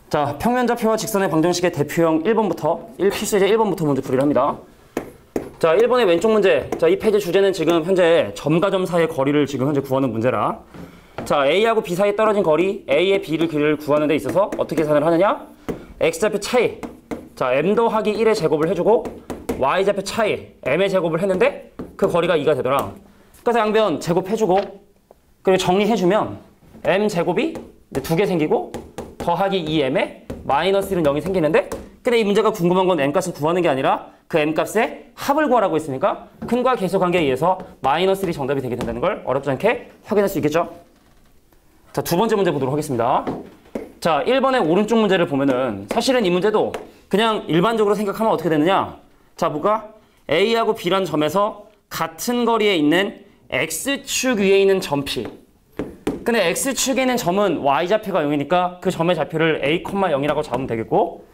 자, 평면좌표와 직선의 방정식의 대표형 1번부터 필수예제 1번부터 먼저 풀이를 합니다. 자, 1번의 왼쪽 문제. 자, 이 페이지 주제는 지금 현재 점과 점 사이의 거리를 지금 현재 구하는 문제라. 자, A하고 B 사이에 떨어진 거리, A의 B를 길이를 구하는 데 있어서 어떻게 계산을 하느냐? X좌표 차이. 자, M 더하기 1의 제곱을 해주고 Y좌표 차이, M의 제곱을 했는데 그 거리가 2가 되더라. 그래서 양변 제곱해주고 그리고 정리해주면 M 제곱이 2개 생기고 더하기 2m에 마이너스 1은 0이 생기는데, 근데 이 문제가 궁금한 건 m값을 구하는 게 아니라 그 m값의 합을 구하라고 했으니까 근과 계수 관계에 의해서 마이너스 1이 정답이 되게 된다는 걸 어렵지 않게 확인할 수 있겠죠? 자, 두 번째 문제 보도록 하겠습니다. 자, 1번의 오른쪽 문제를 보면은 사실은 이 문제도 그냥 일반적으로 생각하면 어떻게 되느냐? 자, 볼까? A하고 B란 점에서 같은 거리에 있는 X축 위에 있는 점 P. 근데 X축에 있는 점은 Y좌표가 0이니까 그 점의 좌표를 A, 0이라고 잡으면 되겠고,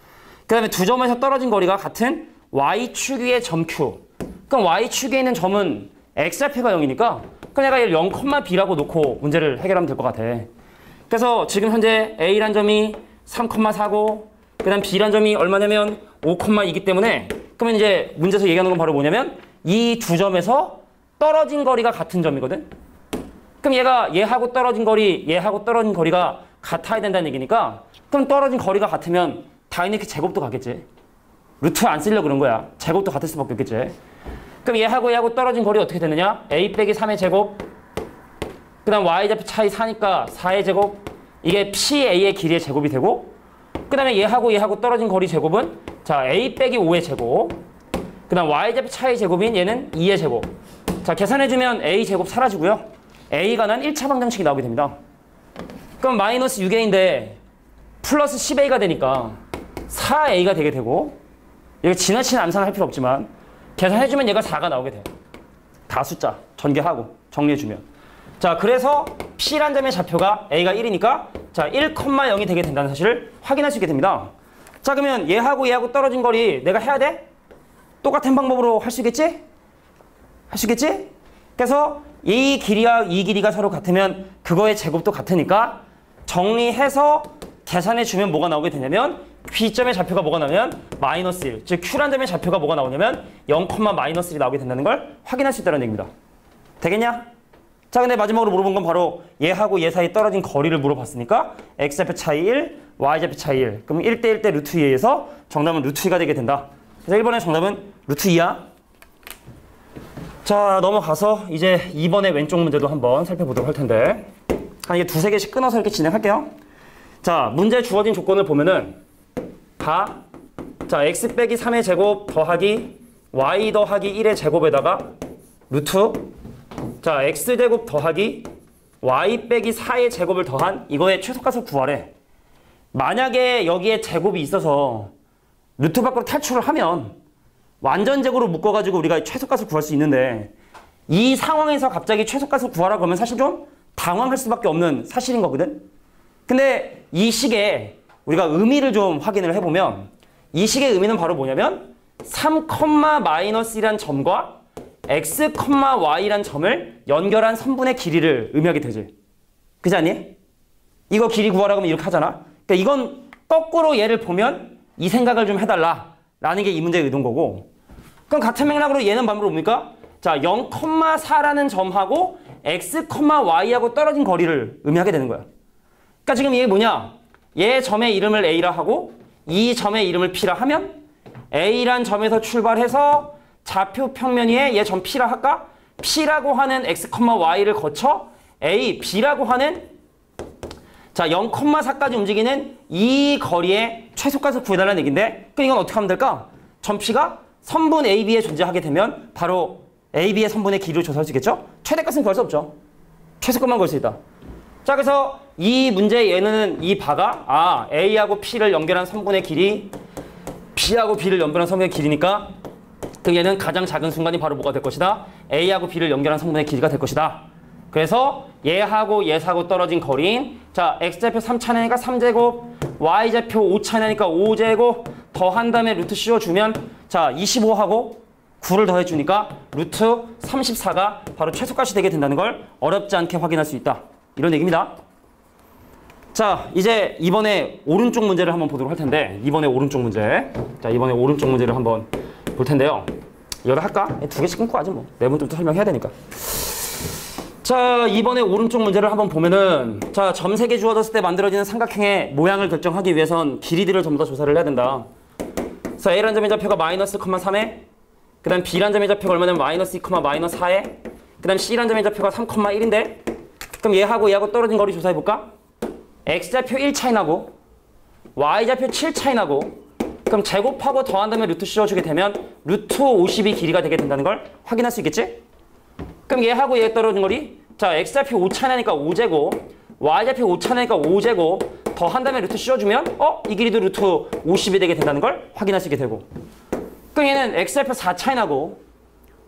그 다음에 두 점에서 떨어진 거리가 같은 Y축 위의 점 Q. 그럼 Y축에 있는 점은 X좌표가 0이니까 그럼 내가 얘를 0,B라고 놓고 문제를 해결하면 될 것 같아. 그래서 지금 현재 A란 점이 3,4고 그 다음 B란 점이 얼마냐면 5,2이기 때문에 그러면 이제 문제에서 얘기하는 건 바로 뭐냐면 이 두 점에서 떨어진 거리가 같은 점이거든. 그럼 얘하고 떨어진 거리가 같아야 된다는 얘기니까, 그럼 떨어진 거리가 같으면 당연히 그 제곱도 같겠지. 루트 안 쓰려고 그런 거야. 제곱도 같을 수밖에 없겠지. 그럼 얘하고 떨어진 거리 어떻게 되느냐? A 빼기 3의 제곱, 그 다음 Y좌표 차이 4니까 4의 제곱, 이게 PA의 길이의 제곱이 되고, 그 다음에 얘하고 떨어진 거리 제곱은 자 A 빼기 5의 제곱, 그 다음 Y좌표 차이 제곱인 얘는 2의 제곱. 자, 계산해주면 A 제곱 사라지고요. A가 난 1차 방정식이 나오게 됩니다. 그럼 마이너스 6A인데 플러스 10A가 되니까 4A가 되게 되고, 이거 지나치는 암산을 할 필요 없지만 계산해주면 얘가 4가 나오게 돼. 다 숫자 전개하고 정리해주면. 자, 그래서 P란 점의 좌표가 A가 1이니까 자 1,0이 되게 된다는 사실을 확인할 수 있게 됩니다. 자, 그러면 얘하고 떨어진 거리 내가 해야 돼? 똑같은 방법으로 할 수 있겠지? 할 수 있겠지? 그래서 이 길이와 이 길이가 서로 같으면 그거의 제곱도 같으니까 정리해서 계산해주면 뭐가 나오게 되냐면 B점의 좌표가 뭐가 나오면 마이너스 1, 즉 Q란 점의 좌표가 뭐가 나오냐면 0, 마이너스 1이 나오게 된다는 걸 확인할 수 있다는 얘기입니다. 되겠냐? 자, 근데 마지막으로 물어본 건 바로 얘하고 얘 사이 떨어진 거리를 물어봤으니까 X좌표 차이 1, Y좌표 차이 1. 그럼 1대 1대 루트 2에서 정답은 루트 2가 되게 된다. 그래서 1번의 정답은 루트 2야. 자, 넘어가서 이제 2번의 왼쪽 문제도 한번 살펴보도록 할 텐데, 한 이게 두세 개씩 끊어서 이렇게 진행할게요. 자, 문제에 주어진 조건을 보면은 자, x 빼기 3의 제곱 더하기 y 더하기 1의 제곱에다가 루트, 자, x제곱 더하기 y 빼기 4의 제곱을 더한 이거의 최소값을 구하래. 만약에 여기에 제곱이 있어서 루트 밖으로 탈출을 하면 완전제곱으로 묶어가지고 우리가 최소값을 구할 수 있는데, 이 상황에서 갑자기 최소값을 구하라 그러면 사실 좀 당황할 수밖에 없는 사실인 거거든. 근데 이 식의 우리가 의미를 좀 확인을 해보면 이 식의 의미는 바로 뭐냐면 3,-1이란 점과 x, y란 점을 연결한 선분의 길이를 의미하게 되지. 그지 않니? 이거 길이 구하라고 하면 이렇게 하잖아. 그러니까 이건 거꾸로 얘를 보면 이 생각을 좀 해달라 라는 게 이 문제의 의도인 거고, 그럼 같은 맥락으로 얘는 반대로 뭡니까? 자, 0,4라는 점하고 x, y하고 떨어진 거리를 의미하게 되는 거야. 그러니까 지금 이게 뭐냐? 얘 점의 이름을 A라 하고 이 점의 이름을 P라 하면 A란 점에서 출발해서 좌표 평면 위에 얘 점 P라 할까? P라고 하는 x, y를 거쳐 A, B라고 하는 자 0,4까지 움직이는 이 거리의 최소값을 구해달라는 얘기인데, 그럼 이건 어떻게 하면 될까? 점 P가 선분 AB에 존재하게 되면 바로 AB의 선분의 길이를 조사할 수 있겠죠? 최대값은 구할 수 없죠. 최소값만 구할 수 있다. 자, 그래서 이 문제의 얘는 이 바가 A하고 P를 연결한 선분의 길이 B하고 B를 연결한 선분의 길이니까 그 얘는 가장 작은 순간이 바로 뭐가 될 것이다? A하고 B를 연결한 선분의 길이가 될 것이다. 그래서 얘하고 얘하고 떨어진 거리인 자 X좌표 3차내니까 3제곱, Y좌표 5차내니까 5제곱 더한 다음에 루트 씌워주면 자 25하고 9를 더해주니까 루트 34가 바로 최소값이 되게 된다는 걸 어렵지 않게 확인할 수 있다. 이런 얘기입니다. 자, 이제 이번에 오른쪽 문제를 한번 보도록 할 텐데, 이번에 오른쪽 문제. 자, 이번에 오른쪽 문제를 한번 볼 텐데요. 이거 할까? 두 개씩 끊고 하지 뭐. 네 분도 설명해야 되니까. 자, 이번에 오른쪽 문제를 한번 보면은, 자, 점 3개 주어졌을 때 만들어지는 삼각형의 모양을 결정하기 위해선 길이들을 전부 다 조사를 해야 된다. 그래서 A라는 점의 좌표가 마이너스 3에, 그 다음 B라는 점의 좌표가 얼마냐면 마이너스 2, 마이너스 4에, 그 다음 C라는 점의 좌표가 3,1인데, 그럼 얘하고 떨어진 거리 조사해볼까? X좌표 1 차이 나고, Y좌표 7 차이 나고, 그럼 제곱하고 더한 다음에 루트 씌워주게 되면 루트 50이 길이가 되게 된다는 걸 확인할 수 있겠지? 그럼 얘하고 얘 떨어진 거리, 자, X좌표 5 차이 나니까 5제곱, Y좌표 5 차이 나니까 5제곱, 더한 다음에 루트 씌워주면 이 길이도 루트 50이 되게 된다는 걸 확인할 수 있게 되고, 그럼 얘는 X좌표 4 차이 나고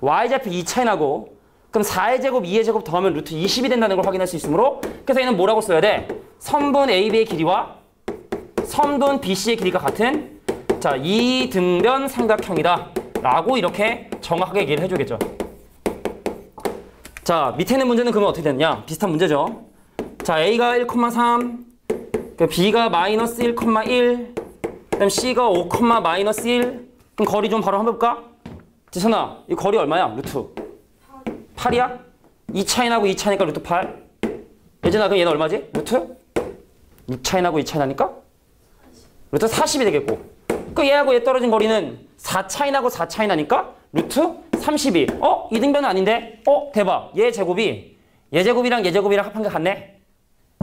Y좌표 2 차이 나고, 그럼 4의 제곱, 2의 제곱 더하면 루트 20이 된다는 걸 확인할 수 있으므로, 그래서 얘는 뭐라고 써야 돼? 선분 AB의 길이와 선분 BC의 길이가 같은, 자, 이등변 삼각형이다 라고 이렇게 정확하게 얘기를 해주겠죠. 자, 밑에 있는 문제는 그러면 어떻게 되느냐? 비슷한 문제죠. 자, A가 1,3, B가 마이너스 1,1, 그 다음 C가 5, 마이너스 1. 그럼 거리 좀 바로 한번 볼까? 지선아, 이 거리 얼마야? 루트 8이야? 2 차이 나고 2 차이니까 루트 8. 예진아, 그럼 얘는 얼마지? 루트 6 차이 나고 2 차이 나니까? 루트 40이 되겠고. 그 얘하고 얘 떨어진 거리는 4 차이 나고 4 차이 나니까 루트 32. 이등변은 아닌데? 대박. 얘 제곱이 얘 제곱이랑 얘 제곱이랑 합한 게 같네?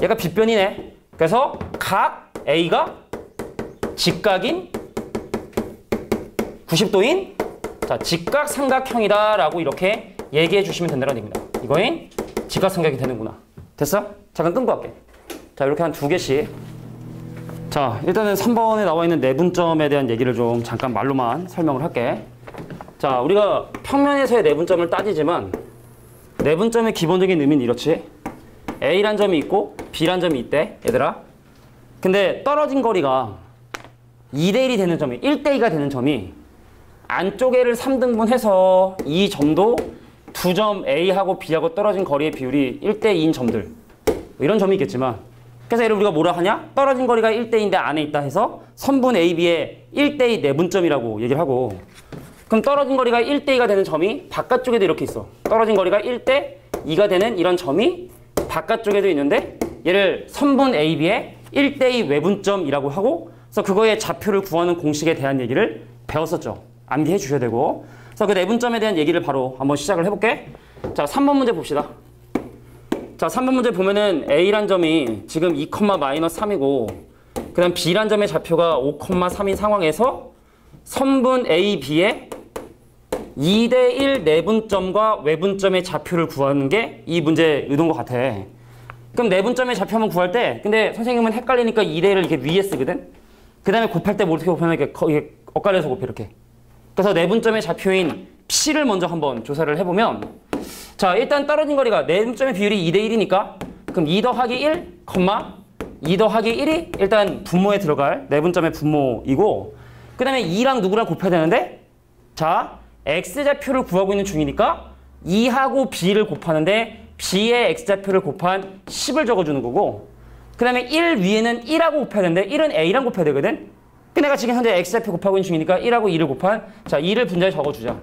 얘가 빗변이네. 그래서 각 A가 직각인 90도인 자, 직각 삼각형이다 라고 이렇게 얘기해 주시면 된다는 얘기입니다. 이거인 직각 삼각이 되는구나. 됐어? 잠깐 끊고 갈게. 자, 이렇게 한 2개씩. 자, 일단은 3번에 나와 있는 내분점에 대한 얘기를 좀 잠깐 말로만 설명을 할게. 자, 우리가 평면에서의 내분점을 따지지만 내분점의 기본적인 의미는 이렇지. A란 점이 있고 B란 점이 있대, 얘들아. 근데 떨어진 거리가 2대1이 되는 점이, 1대2가 되는 점이 안쪽에를 3등분해서 이 점도 두 점 A하고 B하고 떨어진 거리의 비율이 1대2인 점들. 이런 점이 있겠지만, 그래서 얘를 우리가 뭐라 하냐? 떨어진 거리가 1대2인데 안에 있다 해서 선분 AB의 1대2 내분점이라고 얘기를 하고, 그럼 떨어진 거리가 1대2가 되는 점이 바깥쪽에도 이렇게 있어. 떨어진 거리가 1대2가 되는 이런 점이 바깥쪽에도 있는데, 얘를 선분 AB의 1대2 외분점이라고 하고, 그래서 그거의 좌표를 구하는 공식에 대한 얘기를 배웠었죠. 암기해 주셔야 되고. 그래서 그 내분점에 대한 얘기를 바로 한번 시작을 해볼게. 자, 3번 문제 봅시다. 자, 3번 문제 보면은 A란 점이 지금 2, 마이너스 3이고, 그 다음 B란 점의 좌표가 5, 3인 상황에서 선분 A, B의 2대1 내분점과 외분점의 좌표를 구하는 게 이 문제의 의도인 것 같아. 그럼 내분점의 좌표만 구할 때, 근데 선생님은 헷갈리니까 2대1을 이렇게 위에 쓰거든? 그 다음에 곱할 때 뭐 어떻게 곱하면 이렇게 엇갈려서 곱해, 이렇게. 그래서 내분점의 좌표인 P를 먼저 한번 조사를 해보면, 자, 일단 떨어진 거리가 내분점의 비율이 2대1이니까, 그럼 2 더하기 1, 2 더하기 1이 일단 분모에 들어갈 내분점의 분모이고, 그 다음에 2랑 누구랑 곱해야 되는데, 자, X좌표를 구하고 있는 중이니까 2하고 B를 곱하는데 B의 X좌표를 곱한 10을 적어주는 거고, 그 다음에 1 위에는 1하고 곱해야 되는데 1은 A랑 곱해야 되거든? 근데 내가 지금 현재 X좌표 곱하고 있는 중이니까 1하고 2를 곱한, 자, 2를 분자에 적어주자.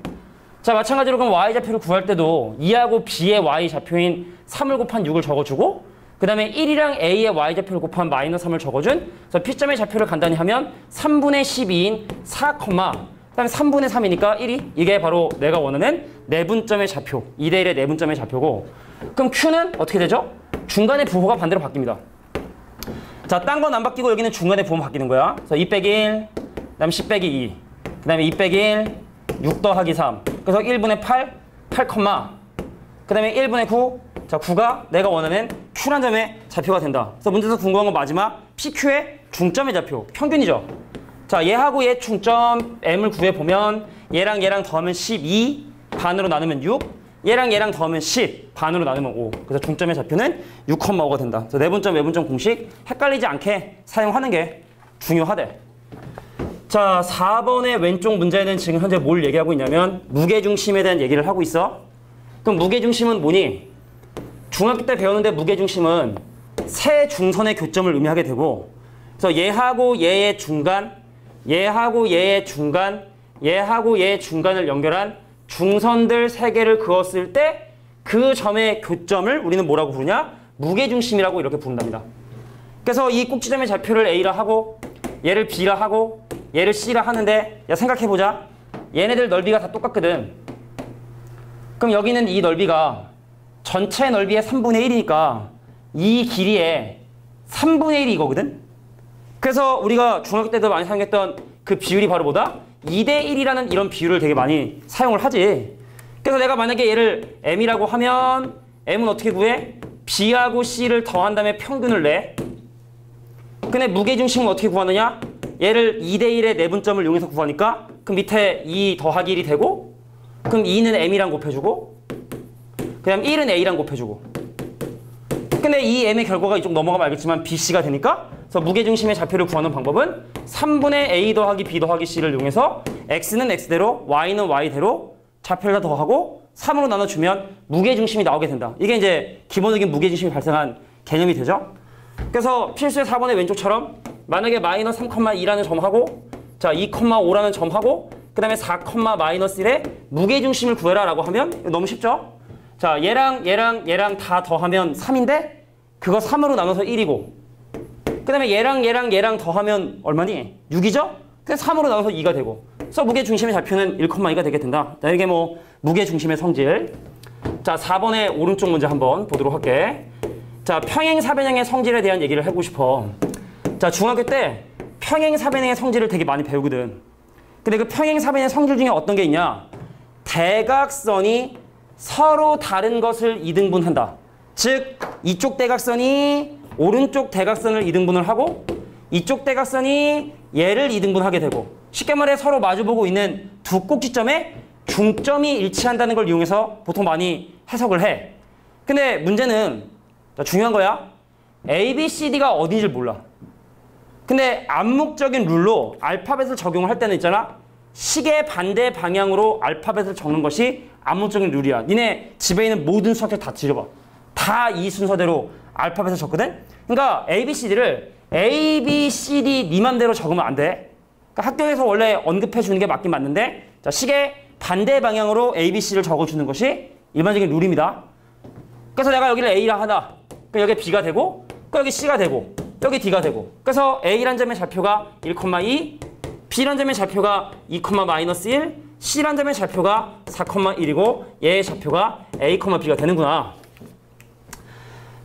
자, 마찬가지로 그럼 Y좌표를 구할 때도 2하고 B의 Y좌표인 3을 곱한 6을 적어주고, 그 다음에 1이랑 A의 Y좌표를 곱한 마이너스 3을 적어준, 그래서 P점의 좌표를 간단히 하면 3분의 12인 4, 그 다음에 3분의 3이니까 1이, 이게 바로 내가 원하는 내분점의 좌표, 2대1의 내분점의 좌표고, 그럼 Q는 어떻게 되죠? 중간의 부호가 반대로 바뀝니다. 자, 딴 건 안 바뀌고 여기는 중간의 부호만 바뀌는 거야. 그래서 2 빼기 1, 그 다음 10 빼기 2, 그 다음에 2 빼기 1, 6 더하기 3. 그래서 1분의 8, 그 다음에 1분의 9. 자, 9가 내가 원하는 Q란 점의 좌표가 된다. 그래서 문제에서 궁금한 건 마지막 PQ의 중점의 좌표, 평균이죠. 자, 얘하고 얘 중점 M을 구해보면 얘랑 얘랑 더하면 12, 반으로 나누면 6, 얘랑 얘랑 더하면 10, 반으로 나누면 5. 그래서 중점의 좌표는 6,5가 된다. 그래서 내분점, 외분점 공식 헷갈리지 않게 사용하는 게 중요하대. 자, 4번의 왼쪽 문제는 지금 현재 뭘 얘기하고 있냐면 무게중심에 대한 얘기를 하고 있어. 그럼 무게중심은 뭐니? 중학교 때 배웠는데 무게중심은 세 중선의 교점을 의미하게 되고, 그래서 얘하고 얘의 중간, 얘하고 얘의 중간, 얘하고 얘의 중간을 연결한 중선들 세 개를 그었을 때 그 점의 교점을 우리는 뭐라고 부르냐? 무게중심이라고 이렇게 부른답니다. 그래서 이 꼭지점의 좌표를 A라 하고 얘를 B라 하고 얘를 C라 하는데, 야 생각해보자. 얘네들 넓이가 다 똑같거든. 그럼 여기는 이 넓이가 전체 넓이의 3분의 1이니까 이 길이의 3분의 1이 이거거든. 그래서 우리가 중학교 때도 많이 사용했던 그 비율이 바로 뭐다? 2대 1이라는 이런 비율을 되게 많이 사용을 하지. 그래서 내가 만약에 얘를 M이라고 하면 M은 어떻게 구해? B하고 C를 더한 다음에 평균을 내. 근데 무게중심은 어떻게 구하느냐? 얘를 2대 1의 내분점을 이용해서 구하니까 그럼 밑에 2 더하기 1이 되고, 그럼 2는 M이랑 곱해주고, 그 다음 1은 A랑 곱해주고. 근데 이 M의 결과가 이쪽 넘어가면 알겠지만 BC가 되니까, 그래서 무게중심의 좌표를 구하는 방법은 3분의 A 더하기 B 더하기 C를 이용해서 X는 X대로, Y는 Y대로 좌표를 다 더하고 3으로 나눠주면 무게중심이 나오게 된다. 이게 이제 기본적인 무게중심이 발생한 개념이 되죠. 그래서 필수의 4번의 왼쪽처럼 만약에 마이너스 3,2라는 점하고, 자 2,5라는 점하고, 그 다음에 4,-1의 무게중심을 구해라 라고 하면 너무 쉽죠? 자 얘랑 다 더하면 3인데 그거 3으로 나눠서 1이고, 그 다음에 얘랑 더하면 얼마니? 6이죠? 그래서 3으로 나눠서 2가 되고, 그래서 무게중심의 좌표는 1,2가 되게 된다. 자, 이게 뭐 무게중심의 성질. 자 4번의 오른쪽 문제 한번 보도록 할게. 자 평행사변형의 성질에 대한 얘기를 해보고 싶어. 자 중학교 때 평행사변형의 성질을 되게 많이 배우거든. 근데 그 평행사변형의 성질 중에 어떤 게 있냐? 대각선이 서로 다른 것을 이등분한다. 즉 이쪽 대각선이 오른쪽 대각선을 이등분을 하고 이쪽 대각선이 얘를 이등분하게 되고, 쉽게 말해 서로 마주보고 있는 두 꼭지점의 중점이 일치한다는 걸 이용해서 보통 많이 해석을 해. 근데 문제는 중요한 거야. A, B, C, D가 어딘지 몰라. 근데 암묵적인 룰로 알파벳을 적용을 할 때는 있잖아. 시계 반대 방향으로 알파벳을 적는 것이 암묵적인 룰이야. 니네 집에 있는 모든 수학책 다 뒤져봐. 다 이 순서대로 알파벳을 적거든? 그러니까 A, B, C, D를 A, B, C, D 네 맘대로 적으면 안 돼. 그러니까 학교에서 원래 언급해 주는 게 맞긴 맞는데, 자, 시계 반대 방향으로 A, B, C를 적어주는 것이 일반적인 룰입니다. 그래서 내가 여기를 A라 하나, 그럼 여기 B가 되고, 여기 C가 되고, 여기 D가 되고, 그래서 A란 점의 좌표가 1,2, B란 점의 좌표가 2,-1, C란 점의 좌표가 4,1이고 얘의 좌표가 A, B가 되는구나.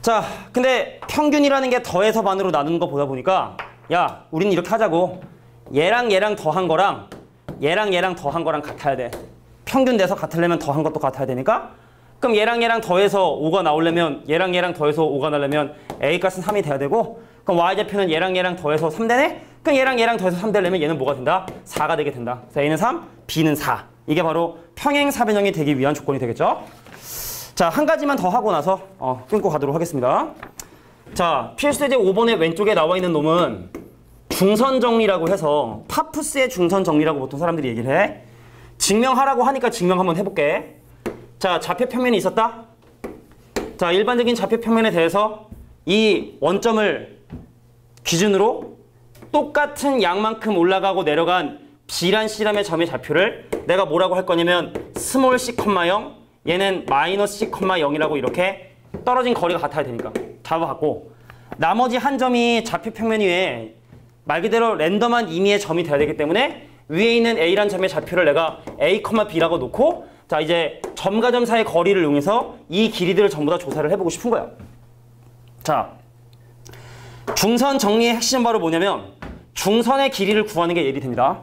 자, 근데 평균이라는 게 더해서 반으로 나누는 거 보다 보니까, 야, 우린 이렇게 하자고. 얘랑 더한 거랑 얘랑 더한 거랑 같아야 돼. 평균 내서 같으려면 더한 것도 같아야 되니까. 그럼 얘랑 더해서 5가 나오려면, 얘랑 더해서 5가 나오려면 A 값은 3이 돼야 되고, 그럼 Y좌표는 얘랑 더해서 3 되네? 그럼 얘랑 더해서 3 되려면 얘는 뭐가 된다? 4가 되게 된다. 그래서 A는 3, B는 4. 이게 바로 평행사변형이 되기 위한 조건이 되겠죠? 자, 한 가지만 더 하고 나서 끊고 가도록 하겠습니다. 자, 필수제 5번의 왼쪽에 나와 있는 놈은 중선정리라고 해서 파푸스의 중선정리라고 보통 사람들이 얘기를 해. 증명하라고 하니까 증명 한번 해볼게. 자, 좌표평면이 있었다. 자, 일반적인 좌표평면에 대해서 이 원점을 기준으로 똑같은 양만큼 올라가고 내려간 B란 C람의 점의 좌표를 내가 뭐라고 할 거냐면 스몰 c, 0 얘는 마이너스 c, 0이라고 이렇게 떨어진 거리가 같아야 되니까 잡아봤고, 나머지 한 점이 좌표평면 위에 말 그대로 랜덤한 임의의 점이 돼야 되기 때문에 위에 있는 A란 점의 좌표를 내가 A, B라고 놓고, 자 이제 점과 점 사이의 거리를 이용해서 이 길이들을 전부 다 조사를 해보고 싶은 거야. 자, 중선 정리의 핵심은 바로 뭐냐면 중선의 길이를 구하는 게 예리됩니다.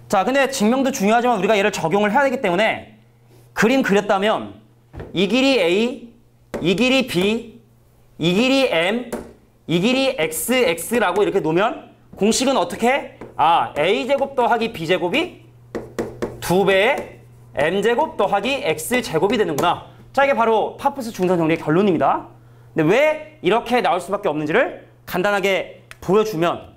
자, 근데 증명도 중요하지만 우리가 얘를 적용을 해야 되기 때문에 그림 그렸다면 이 길이 A, 이 길이 B, 이 길이 M, 이 길이 XX라고 이렇게 놓으면 공식은 어떻게 해? 아, A제곱 더하기 B제곱이 2배의 M제곱 더하기 X제곱이 되는구나. 자, 이게 바로 파푸스 중선 정리의 결론입니다. 근데 왜 이렇게 나올 수밖에 없는지를 간단하게 보여주면,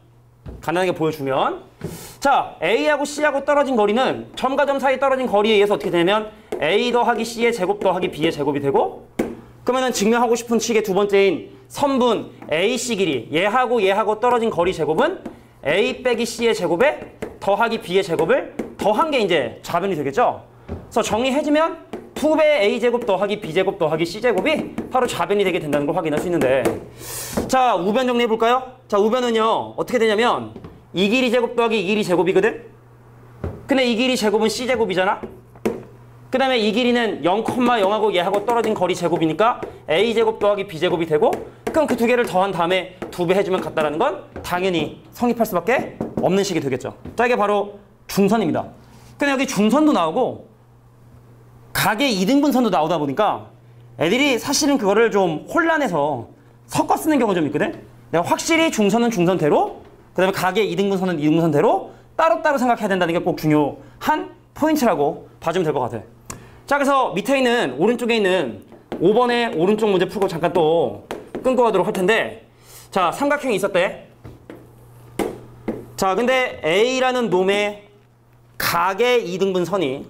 자, A하고 C하고 떨어진 거리는 점과 점 사이 떨어진 거리에 의해서 어떻게 되냐면 A 더하기 C의 제곱 더하기 B의 제곱이 되고, 그러면은 증명하고 싶은 식의 두 번째인 선분 AC 길이 얘하고 떨어진 거리 제곱은 A 빼기 C의 제곱에 더하기 B의 제곱을 더한 게 이제 좌변이 되겠죠. 그래서 정리해주면 2배 A제곱 더하기 B제곱 더하기 C제곱이 바로 좌변이 되게 된다는 걸 확인할 수 있는데, 자 우변 정리해볼까요? 자 우변은요 어떻게 되냐면 이 길이 제곱 더하기 이 길이 제곱이거든. 근데 이 길이 제곱은 C제곱이잖아. 그 다음에 이 길이는 0,0하고 얘하고 떨어진 거리 제곱이니까 A제곱 더하기 B제곱이 되고, 그럼 그 두 개를 더한 다음에 2배 해주면 같다라는 건 당연히 성립할 수밖에 없는 식이 되겠죠. 자 이게 바로 중선입니다. 근데 여기 중선도 나오고 각의 이등분선도 나오다 보니까 애들이 사실은 그거를 좀 혼란해서 섞어 쓰는 경우가 좀 있거든. 내가 확실히 중선은 중선대로, 그 다음에 각의 이등분선은 이등분선대로 따로따로 생각해야 된다는 게 꼭 중요한 포인트라고 봐주면 될 것 같아. 자 그래서 밑에 있는 오른쪽에 있는 5번의 오른쪽 문제 풀고 잠깐 또 끊고 가도록 할 텐데, 자 삼각형이 있었대. 자 근데 A라는 놈의 각의 이등분선이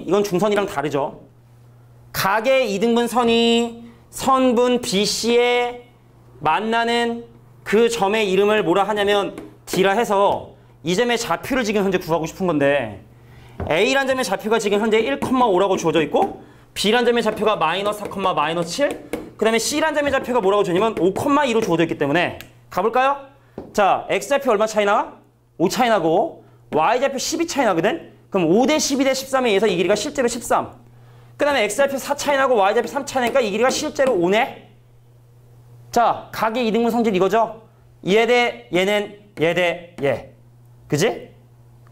이건 중선이랑 다르죠. 각의 이등분선이 선분 BC에 만나는 그 점의 이름을 뭐라 하냐면 D라 해서 이 점의 좌표를 지금 현재 구하고 싶은 건데, A란 점의 좌표가 지금 현재 1,5라고 주어져 있고 B란 점의 좌표가 마이너스 4, 마이너스 7, 그 다음에 C란 점의 좌표가 뭐라고 주냐면 5,2로 주어져 있기 때문에 가볼까요? 자 X좌표 얼마 차이 나? 5 차이 나고 Y좌표 12 차이 나거든? 그럼 5대 12대 13에 의해서 이 길이가 실제로 13. 그 다음에 X좌표 4 차이 나고 Y좌표 3 차이 나니까 이 길이가 실제로 5네? 자 각의 이등분 성질 이거죠? 얘 대 얘는 얘 대 얘. 그지?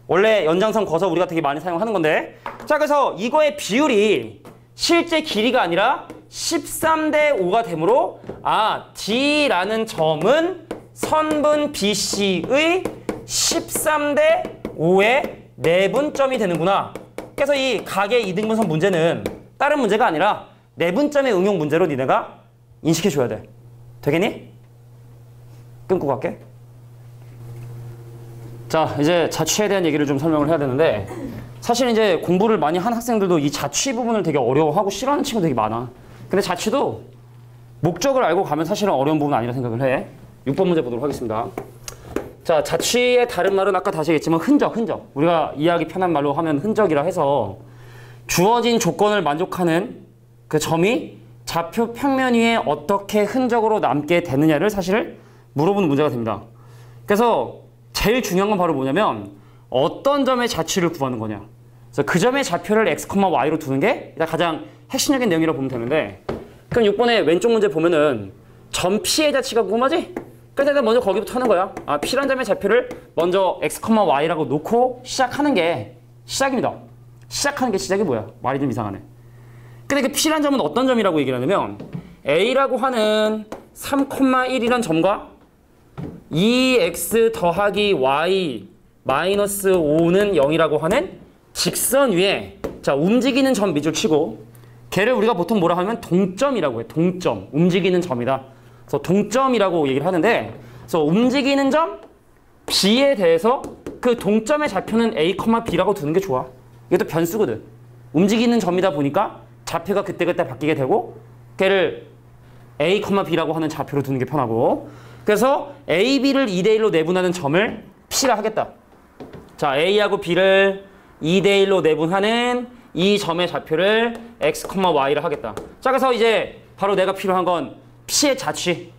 원래 연장선 거서 우리가 되게 많이 사용하는 건데, 자 그래서 이거의 비율이 실제 길이가 아니라 13대 5가 되므로 D라는 점은 선분 BC의 13대 5의 내분점이 되는구나. 그래서 이 각의 이등분선 문제는 다른 문제가 아니라 내분점의 응용 문제로 니네가 인식해줘야 돼. 되겠니? 끊고 갈게. 자 이제 자취에 대한 얘기를 좀 설명을 해야 되는데, 사실 이제 공부를 많이 한 학생들도 이 자취 부분을 되게 어려워하고 싫어하는 친구 되게 많아. 근데 자취도 목적을 알고 가면 사실은 어려운 부분은 아니라 생각을 해. 6번 문제 보도록 하겠습니다. 자 자취의 다른 말은 아까 다시 얘기했지만 흔적. 우리가 이해하기 편한 말로 하면 흔적이라 해서 주어진 조건을 만족하는 그 점이 좌표 평면 위에 어떻게 흔적으로 남게 되느냐를 사실 물어보는 문제가 됩니다. 그래서 제일 중요한 건 바로 뭐냐면 어떤 점의 자취를 구하는 거냐. 그래서 그 점의 좌표를 x, y로 두는 게 일단 가장 핵심적인 내용이라고 보면 되는데, 그럼 6번의 왼쪽 문제 보면은 점 P의 자취가 궁금하지? 그래서 일단 먼저 거기부터 하는 거야. P란 점의 좌표를 먼저 x, y라고 놓고 시작하는 게 시작입니다. 시작하는 게 시작이 뭐야? 말이 좀 이상하네. 근데 그 P란 점은 어떤 점이라고 얘기를 하냐면 A라고 하는 3,1이란 점과 2x 더하기 y 마이너스 5는 0이라고 하는 직선 위에, 자 움직이는 점 밑줄 치고 걔를 우리가 보통 뭐라 하면 동점이라고 해. 동점. 움직이는 점이다. 그래서 동점이라고 얘기를 하는데, 그래서 움직이는 점 B에 대해서 그 동점의 좌표는 A, B라고 두는 게 좋아. 이게 또 변수거든. 움직이는 점이다 보니까 좌표가 그때그때 바뀌게 되고 걔를 A, B라고 하는 좌표로 두는 게 편하고, 그래서 A, B를 2대1로 내분하는 점을 P라 하겠다. 자, A하고 B를 2대1로 내분하는 이 점의 좌표를 X, Y라 하겠다. 자, 그래서 이제 바로 내가 필요한 건 P의 자취,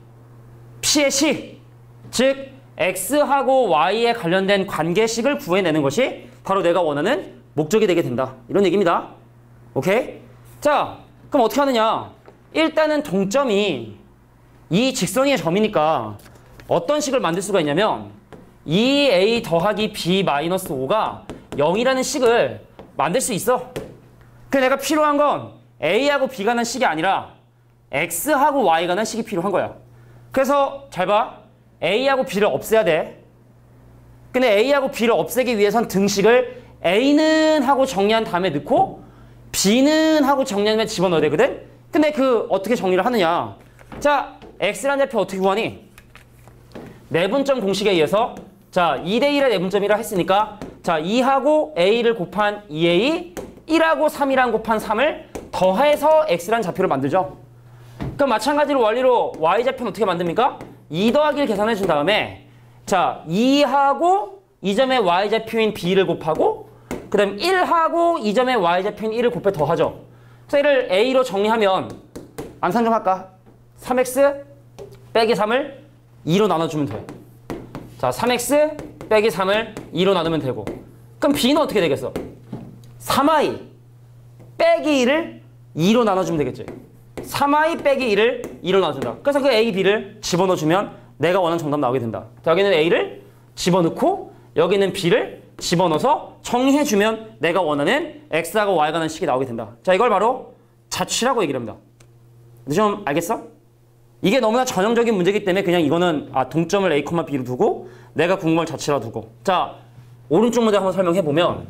P의 식, 즉 X하고 Y에 관련된 관계식을 구해내는 것이 바로 내가 원하는 목적이 되게 된다. 이런 얘기입니다. 오케이? 자, 그럼 어떻게 하느냐? 일단은 동점이 이 직선 위의 점이니까 어떤 식을 만들 수가 있냐면 2a 더하기 b 마이너스 5가 0이라는 식을 만들 수 있어. 그래서 내가 필요한 건 a하고 b가 난 식이 아니라 x하고 y가 난 식이 필요한 거야. 그래서 잘 봐. a하고 b를 없애야 돼. 근데 a하고 b를 없애기 위해선 등식을 a는 하고 정리한 다음에 넣고 b는 하고 정리한 다음에 집어넣어야 되거든. 근데 그 어떻게 정리를 하느냐. 자, x라는 좌표 어떻게 구하니? 내분점 공식에 의해서 자 2대1의 내분점이라 했으니까 자 2하고 a를 곱한 2a 1하고 3이랑 곱한 3을 더해서 x라는 좌표를 만들죠. 그럼 마찬가지로 원리로 y좌표는 어떻게 만듭니까? 2 더하기 1 계산해 준 다음에 자 2하고 이 점의 y좌표인 b를 곱하고 그 다음 1하고 이 점의 y좌표인 1을 곱해 더하죠. 그래서 이를 a로 정리하면 암산 좀 할까? 3x 빼기 3을 2로 나눠주면 돼. 자 3x 빼기 3을 2로 나누면 되고 그럼 b는 어떻게 되겠어? 3i 빼기 1을 2로 나눠주면 되겠지. 3i 빼기 1을 2로 나눠준다. 그래서 그 a, b를 집어넣어주면 내가 원하는 정답 나오게 된다. 자, 여기는 a를 집어넣고 여기는 b를 집어넣어서 정리해주면 내가 원하는 x하고 y가 나는 식이 나오게 된다. 자, 이걸 바로 자취라고 얘기를 합니다. 좀 알겠어? 이게 너무나 전형적인 문제이기 때문에 그냥 이거는 동점을 a, b로 두고 내가 궁금한 자취라 두고 자, 오른쪽 문제 한번 설명해보면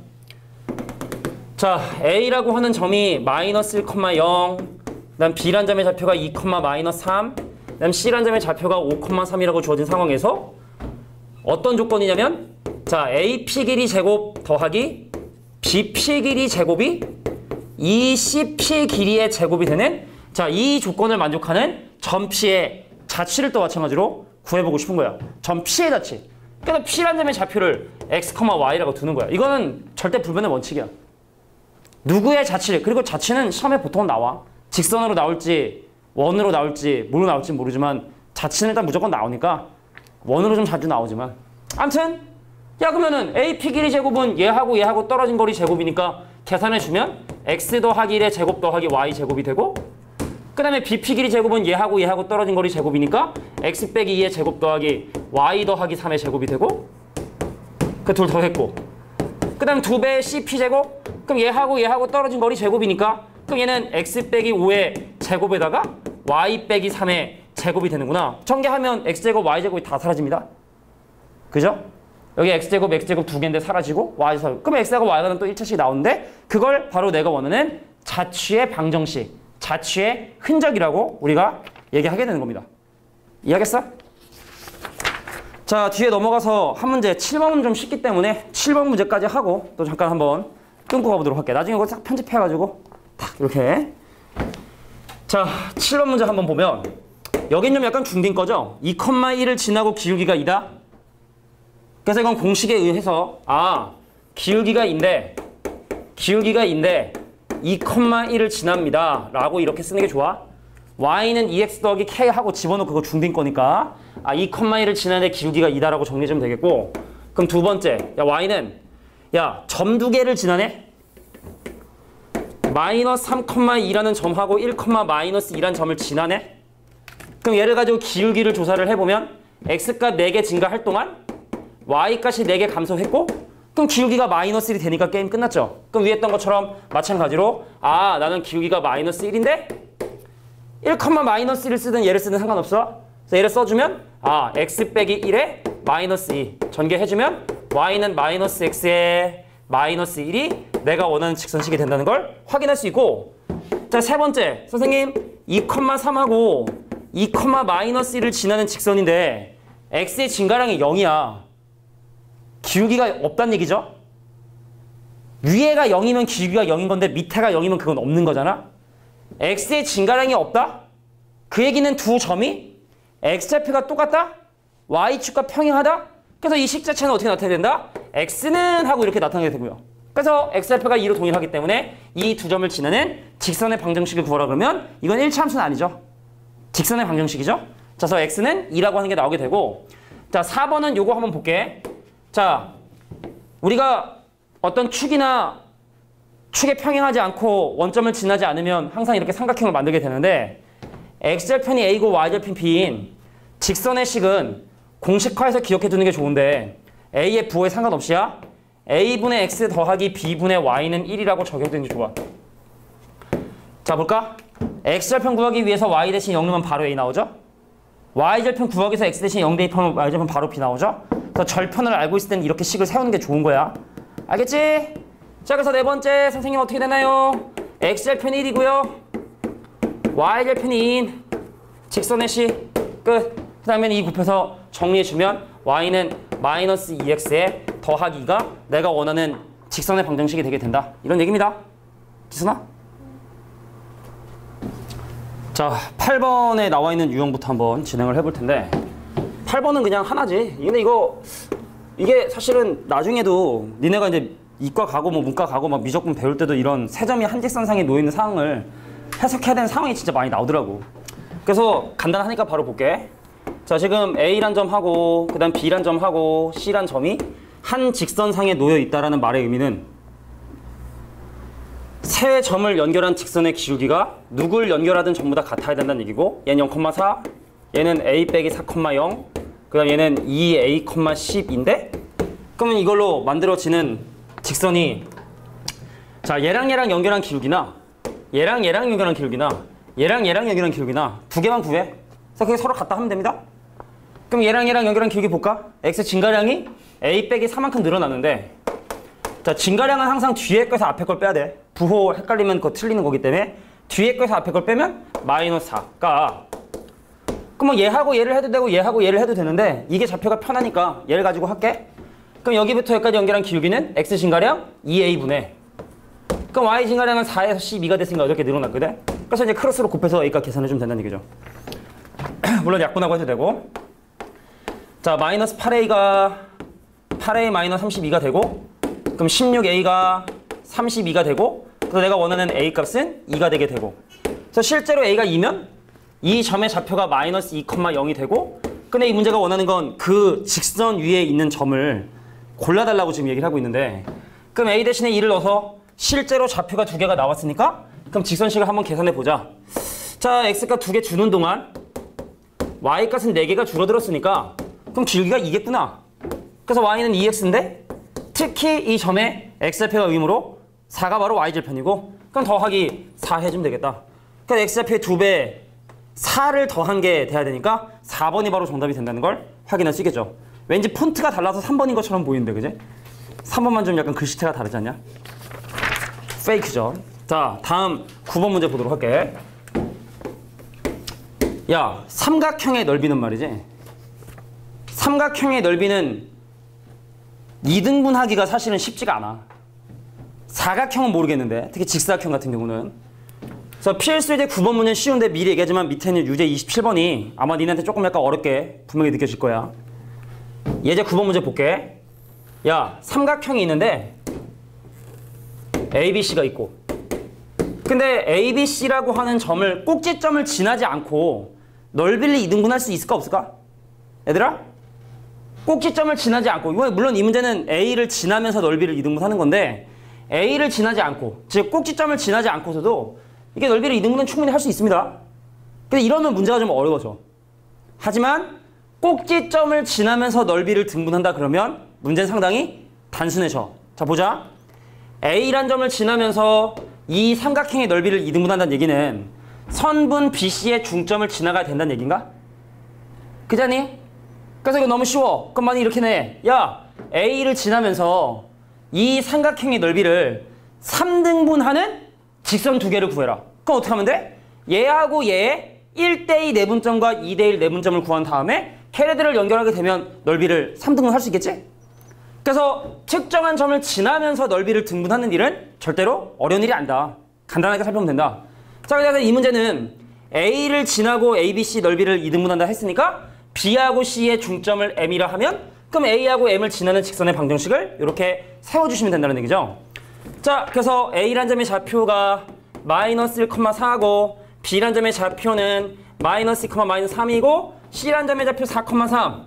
자, a라고 하는 점이 마이너스 1,0 그 다음 b란 점의 좌표가 2, 마이너스 3 그 다음 c란 점의 좌표가 5, 3이라고 주어진 상황에서 어떤 조건이냐면 자, AP 길이 제곱 더하기 BP 길이 제곱이 2CP 길이의 제곱이 되는 자, 이 조건을 만족하는 점 P의 자취를 또 마찬가지로 구해보고 싶은 거야. 점 P의 자취. 그래서 P란 점의 좌표를 X, Y라고 두는 거야. 이거는 절대 불변의 원칙이야. 누구의 자취, 그리고 자취는 시험에 보통 나와. 직선으로 나올지 원으로 나올지 뭐로 나올지 모르지만 자취는 일단 무조건 나오니까 원으로 좀 자주 나오지만 아무튼 야 그러면은 AP 길이 제곱은 얘하고 떨어진 거리 제곱이니까 계산해주면 X 더하기 1의 제곱 더하기 Y 제곱이 되고 그 다음에 BP 길이 제곱은 얘하고 떨어진 거리 제곱이니까 X 빼기 2의 제곱 더하기 Y 더하기 3의 제곱이 되고 그 둘 더했고 그 다음 2배의 CP 제곱 그럼 얘하고 떨어진 거리 제곱이니까 그럼 얘는 X 빼기 5의 제곱에다가 Y 빼기 3의 제곱이 되는구나. 전개하면 X제곱, Y제곱이 다 사라집니다. 그죠? 여기 X제곱 두 개인데 사라지고 Y 사라지고 그럼 X하고 Y가 또 1차씩 나오는데 그걸 바로 내가 원하는 자취의 방정식, 자취의 흔적이라고 우리가 얘기하게 되는 겁니다. 이해하겠어? 자, 뒤에 넘어가서 한 문제, 7번은 좀 쉽기 때문에 7번 문제까지 하고 또 잠깐 한번 끊고 가보도록 할게요. 나중에 이거 싹 편집해가지고 딱 이렇게 자, 7번 문제 한번 보면 여긴 좀 약간 중딩 거죠? 2,1을 지나고 기울기가 2다? 그래서 이건 공식에 의해서 기울기가 인데 2,1을 지납니다 라고 이렇게 쓰는 게 좋아. y는 2x 더하기 k 하고 집어넣고 그거 중딩 거니까 2,1을 지나는데 기울기가 2다라고 정리해주면 되겠고 그럼 두 번째 야 y는 점 두 개를 지나네? 마이너스 3,2라는 점하고 1, 마이너스 2라는 점을 지나네? 그럼 얘를 가지고 기울기를 조사를 해보면 x값 4개 증가할 동안 y값이 4개 감소했고 그럼 기울기가 마이너스 1이 되니까 게임 끝났죠. 그럼 위에 했던 것처럼 마찬가지로 나는 기울기가 마이너스 1인데 1, 마이너스 1을 쓰든 얘를 쓰든 상관없어. 그래서 얘를 써주면 x 빼기 1에 마이너스 2 전개해주면 y는 마이너스 x에 마이너스 1이 내가 원하는 직선식이 된다는 걸 확인할 수 있고 자, 세 번째 선생님 2,3하고 2, 마이너스 1을 지나는 직선인데 x의 증가량이 0이야. 기울기가 없다는 얘기죠? 위에가 0이면 기울기가 0인 건데 밑에가 0이면 그건 없는 거잖아? x의 증가량이 없다? 그 얘기는 두 점이 x좌표가 똑같다? y축과 평행하다? 그래서 이 식 자체는 어떻게 나타내야 된다? x는 하고 이렇게 나타나게 되고요. 그래서 x좌표가 2로 동일하기 때문에 이 두 점을 지나는 직선의 방정식을 구하라 그러면 이건 1차 함수는 아니죠. 직선의 방정식이죠. 자, 그래서 x는 2라고 하는 게 나오게 되고 자, 4번은 요거 한번 볼게. 자, 우리가 어떤 축이나 축에 평행하지 않고 원점을 지나지 않으면 항상 이렇게 삼각형을 만들게 되는데 x절편이 a고 y절편 b인 직선의 식은 공식화해서 기억해두는 게 좋은데 a의 부호에 상관없이야 a분의 x 더하기 b분의 y는 1이라고 적용되는 게 좋아. 자, 볼까? x절편 구하기 위해서 y 대신 0 넣으면 바로 a 나오죠? y절편 구하기 위해서 x 대신 0 대입하면 y절편 바로 b 나오죠? 그래서 절편을 알고 있을 때는 이렇게 식을 세우는 게 좋은 거야. 알겠지? 자, 그래서 네 번째 선생님 어떻게 되나요? x절편이 1이고요. y절편이 2인 직선의 식 끝. 그 다음에 이 곱해서 정리해주면 y는 마이너스 2x에 더하기 2가 내가 원하는 직선의 방정식이 되게 된다. 이런 얘기입니다. 지선아? 자, 8번에 나와 있는 유형부터 한번 진행을 해볼 텐데 8번은 그냥 하나지. 근데 이게 사실은 나중에도 니네가 이제 이과 가고 뭐 문과 가고 막 미적분 배울 때도 이런 세 점이 한직선상에 놓여 있는 상황을 해석해야 되는 상황이 진짜 많이 나오더라고. 그래서 간단하니까 바로 볼게. 자, 지금 A란 점하고 그 다음 B란 점하고 C란 점이 한 직선상에 놓여 있다라는 말의 의미는 세 점을 연결한 직선의 기울기가 누굴 연결하든 전부 다 같아야 된다는 얘기고, 얘는 0,4, 얘는 A 빼기 4,0, 그 다음 얘는 2A, 10인데 그러면 이걸로 만들어지는 직선이, 자, 얘랑 연결한 기울기나 얘랑 연결한 기울기나 얘랑 연결한 기울기나 두 개만 구해. 그래서 그게 서로 같다 하면 됩니다. 그럼 얘랑 연결한 기울기 볼까? X 증가량이 A 빼기 4만큼 늘어났는데, 자, 증가량은 항상 뒤에 거에서 앞에 걸 빼야 돼. 부호 헷갈리면 그거 틀리는 거기 때문에 뒤에 거에서 앞에 걸 빼면 마이너스 4가, 그럼 얘하고 얘를 해도 되고 얘하고 얘를 해도 되는데 이게 좌표가 편하니까 얘를 가지고 할게. 그럼 여기부터 여기까지 연결한 기울기는 X 증가량 2A분의, 그럼 Y 증가량은 4에서 12가 됐으니까 이렇게 늘어났거든. 그래서 이제 크로스로 곱해서 A값 계산해주면 된다는 얘기죠. 물론 약분하고 해도 되고. 자, 마이너스 8A가 8A 마이너스 32가 되고, 그럼 16A가 32가 되고, 그래서 내가 원하는 A값은 2가 되게 되고, 그래서 실제로 A가 2면 이 점의 좌표가 마이너스 2,0이 되고, 근데 이 문제가 원하는 건 그 직선 위에 있는 점을 골라달라고 지금 얘기를 하고 있는데, 그럼 A 대신에 2를 넣어서 실제로 좌표가 두 개가 나왔으니까 그럼 직선식을 한번 계산해 보자. 자, X값 2개 주는 동안 Y값은 4개가 줄어들었으니까 그럼 길기가 2겠구나. 그래서 Y는 2X인데 특히 이 점의 X좌표가 의미로 4가 바로 Y절편이고, 그럼 더하기 4 해주면 되겠다. 그러니까 X좌표의 2배 4를 더한 게 돼야 되니까 4번이 바로 정답이 된다는 걸 확인할 수 있겠죠. 왠지 폰트가 달라서 3번인 것처럼 보이는데, 그지? 3번만 좀 약간 글씨체가 다르지 않냐? 페이크죠. 자, 다음 9번 문제 보도록 할게. 야, 삼각형의 넓이는 말이지. 삼각형의 넓이는 2등분하기가 사실은 쉽지가 않아. 사각형은 모르겠는데, 특히 직사각형 같은 경우는. 그래서 필수제 9번 문제는 쉬운데 미리 얘기하지만 밑에는 유제 27번이 아마 니네한테 조금 약간 어렵게 분명히 느껴질 거야. 예제 9번 문제 볼게. 야, 삼각형이 있는데 ABC가 있고, 근데 ABC라고 하는 점을 꼭지점을 지나지 않고 넓이를 2등분할 수 있을까 없을까? 얘들아? 꼭지점을 지나지 않고, 물론 이 문제는 A를 지나면서 넓이를 2등분하는 건데 A를 지나지 않고, 즉 꼭지점을 지나지 않고서도 이게 넓이를 2등분은 충분히 할 수 있습니다. 근데 이러면 문제가 좀 어려워져. 하지만 꼭지점을 지나면서 넓이를 등분한다 그러면 문제는 상당히 단순해져. 자, 보자. A란 점을 지나면서 이 삼각형의 넓이를 2등분한다는 얘기는 선분 BC의 중점을 지나가야 된다는 얘기인가? 그자니? 그래서 이거 너무 쉬워. 그럼 만약 이렇게 내. 야, A를 지나면서 이 삼각형의 넓이를 3등분하는 직선 두 개를 구해라. 그럼 어떻게 하면 돼? 얘하고 얘의 1대2 내분점과 2대1 내분점을 구한 다음에 걔네들을 연결하게 되면 넓이를 3등분 할 수 있겠지? 그래서 특정한 점을 지나면서 넓이를 등분하는 일은 절대로 어려운 일이 아니다. 간단하게 살펴보면 된다. 자, 그래서 이 문제는 A를 지나고 ABC 넓이를 2등분한다 했으니까 B하고 C의 중점을 M이라 하면 그럼 A하고 M을 지나는 직선의 방정식을 이렇게 세워주시면 된다는 얘기죠. 자, 그래서 A란 점의 좌표가 마이너스 1,4고 B란 점의 좌표는 마이너스 2, 마이너스 3이고 C란 점의 좌표 4,3.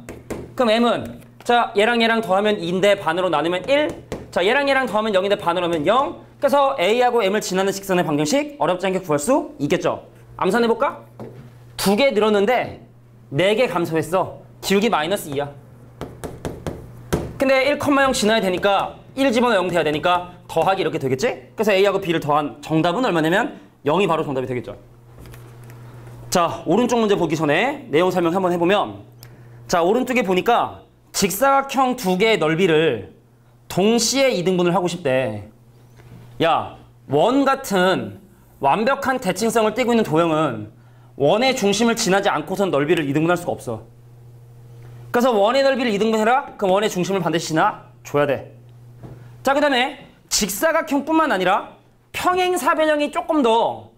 그럼 M은, 자, 얘랑 더하면 2인데 반으로 나누면 1. 자, 얘랑 더하면 0인데 반으로 하면 0. 그래서 A하고 M을 지나는 직선의 방정식 어렵지 않게 구할 수 있겠죠. 암산해볼까? 2개 늘었는데 4개 감소했어. 기울기 마이너스 2야. 근데 1,0 지나야 되니까 1 집어넣어 0 돼야 되니까 더하기 이렇게 되겠지? 그래서 A하고 B를 더한 정답은 얼마냐면 0이 바로 정답이 되겠죠. 자, 오른쪽 문제 보기 전에 내용 설명 한번 해보면, 자, 오른쪽에 보니까 직사각형 두 개의 넓이를 동시에 2등분을 하고 싶대. 야, 원 같은 완벽한 대칭성을 띠고 있는 도형은 원의 중심을 지나지 않고선 넓이를 2등분할 수가 없어. 그래서 원의 넓이를 2등분해라? 그럼 원의 중심을 반드시 지나줘야 돼. 자, 그 다음에 직사각형뿐만 아니라 평행사변형이 조금 더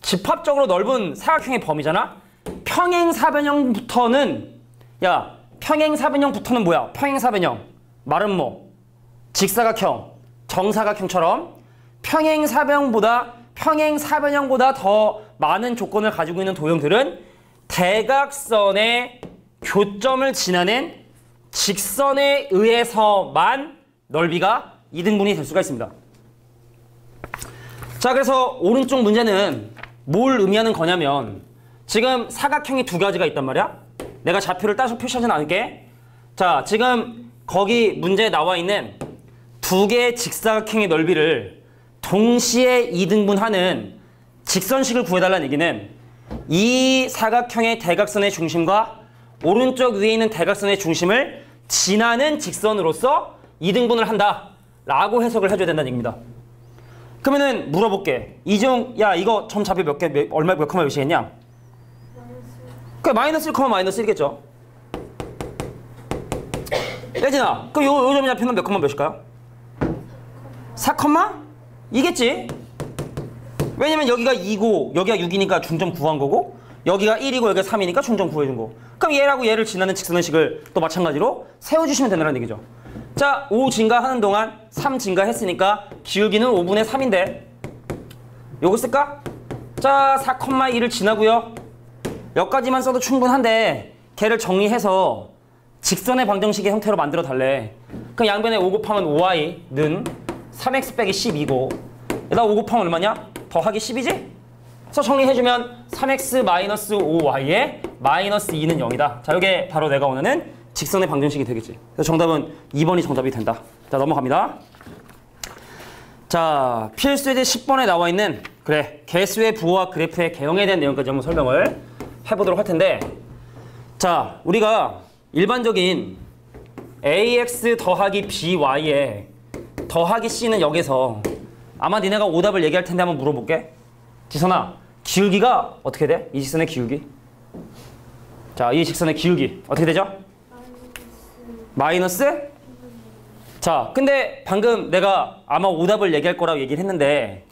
집합적으로 넓은 사각형의 범위잖아? 평행사변형부터는 평행사변형부터는 뭐야? 평행사변형 말은 뭐? 직사각형, 정사각형처럼 평행사변형보다 더 많은 조건을 가지고 있는 도형들은 대각선의 교점을 지나는 직선에 의해서만 넓이가 이등분이 될 수가 있습니다. 자, 그래서 오른쪽 문제는 뭘 의미하는 거냐면 지금 사각형이 두 가지가 있단 말이야. 내가 좌표를 따서 표시하진 않을게. 자, 지금 거기 문제에 나와 있는 두 개의 직사각형의 넓이를 동시에 2등분하는 직선식을 구해달라는 얘기는 이 사각형의 대각선의 중심과 오른쪽 위에 있는 대각선의 중심을 지나는 직선으로서 2등분을 한다 라고 해석을 해줘야 된다는 얘기입니다. 그러면은 물어볼게. 야, 이거 점 좌표 몇 개, 얼마, 몇 컴마 몇이 했냐? 그 마이너스 1, 마이너스 1겠죠. 예진아, 그럼 요 점의 좌표는 몇 컴마 몇일까요? 4 컴마? 이겠지? 왜냐면 여기가 2고 여기가 6이니까 중점 구한 거고 여기가 1이고 여기가 3이니까 중점 구해준 거. 그럼 얘라고 얘를 지나는 직선의 식을 또 마찬가지로 세워주시면 된다는 얘기죠. 자, 5 증가하는 동안 3 증가했으니까 기울기는 5분의 3인데 요거 쓸까? 자, 4,1을 지나고요. 여기까지만 써도 충분한데 걔를 정리해서 직선의 방정식의 형태로 만들어 달래. 그럼 양변에 5 곱하면 5y는 3x 빼기 12고 여기다 5 곱하면 얼마냐? 더하기 10이지? 그래서 정리해주면 3x 마이너스 5y에 마이너스 2는 0이다. 자, 이게 바로 내가 원하는 직선의 방정식이 되겠지. 그래서 정답은 2번이 정답이 된다. 자, 넘어갑니다. 자, 필수예제 10번에 나와 있는 개수의 부호와 그래프의 개형에 대한 내용까지 한번 설명을 해보도록 할 텐데, 자, 우리가 일반적인 ax 더하기 by에 더하기 c는 여기서 아마 니네가 오답을 얘기할 텐데 한번 물어볼게. 지선아, 기울기가 어떻게 돼? 이 직선의 기울기. 자, 이 직선의 기울기 어떻게 되죠? 마이너스? 자, 근데 방금 내가 아마 오답을 얘기할 거라고 얘기를 했는데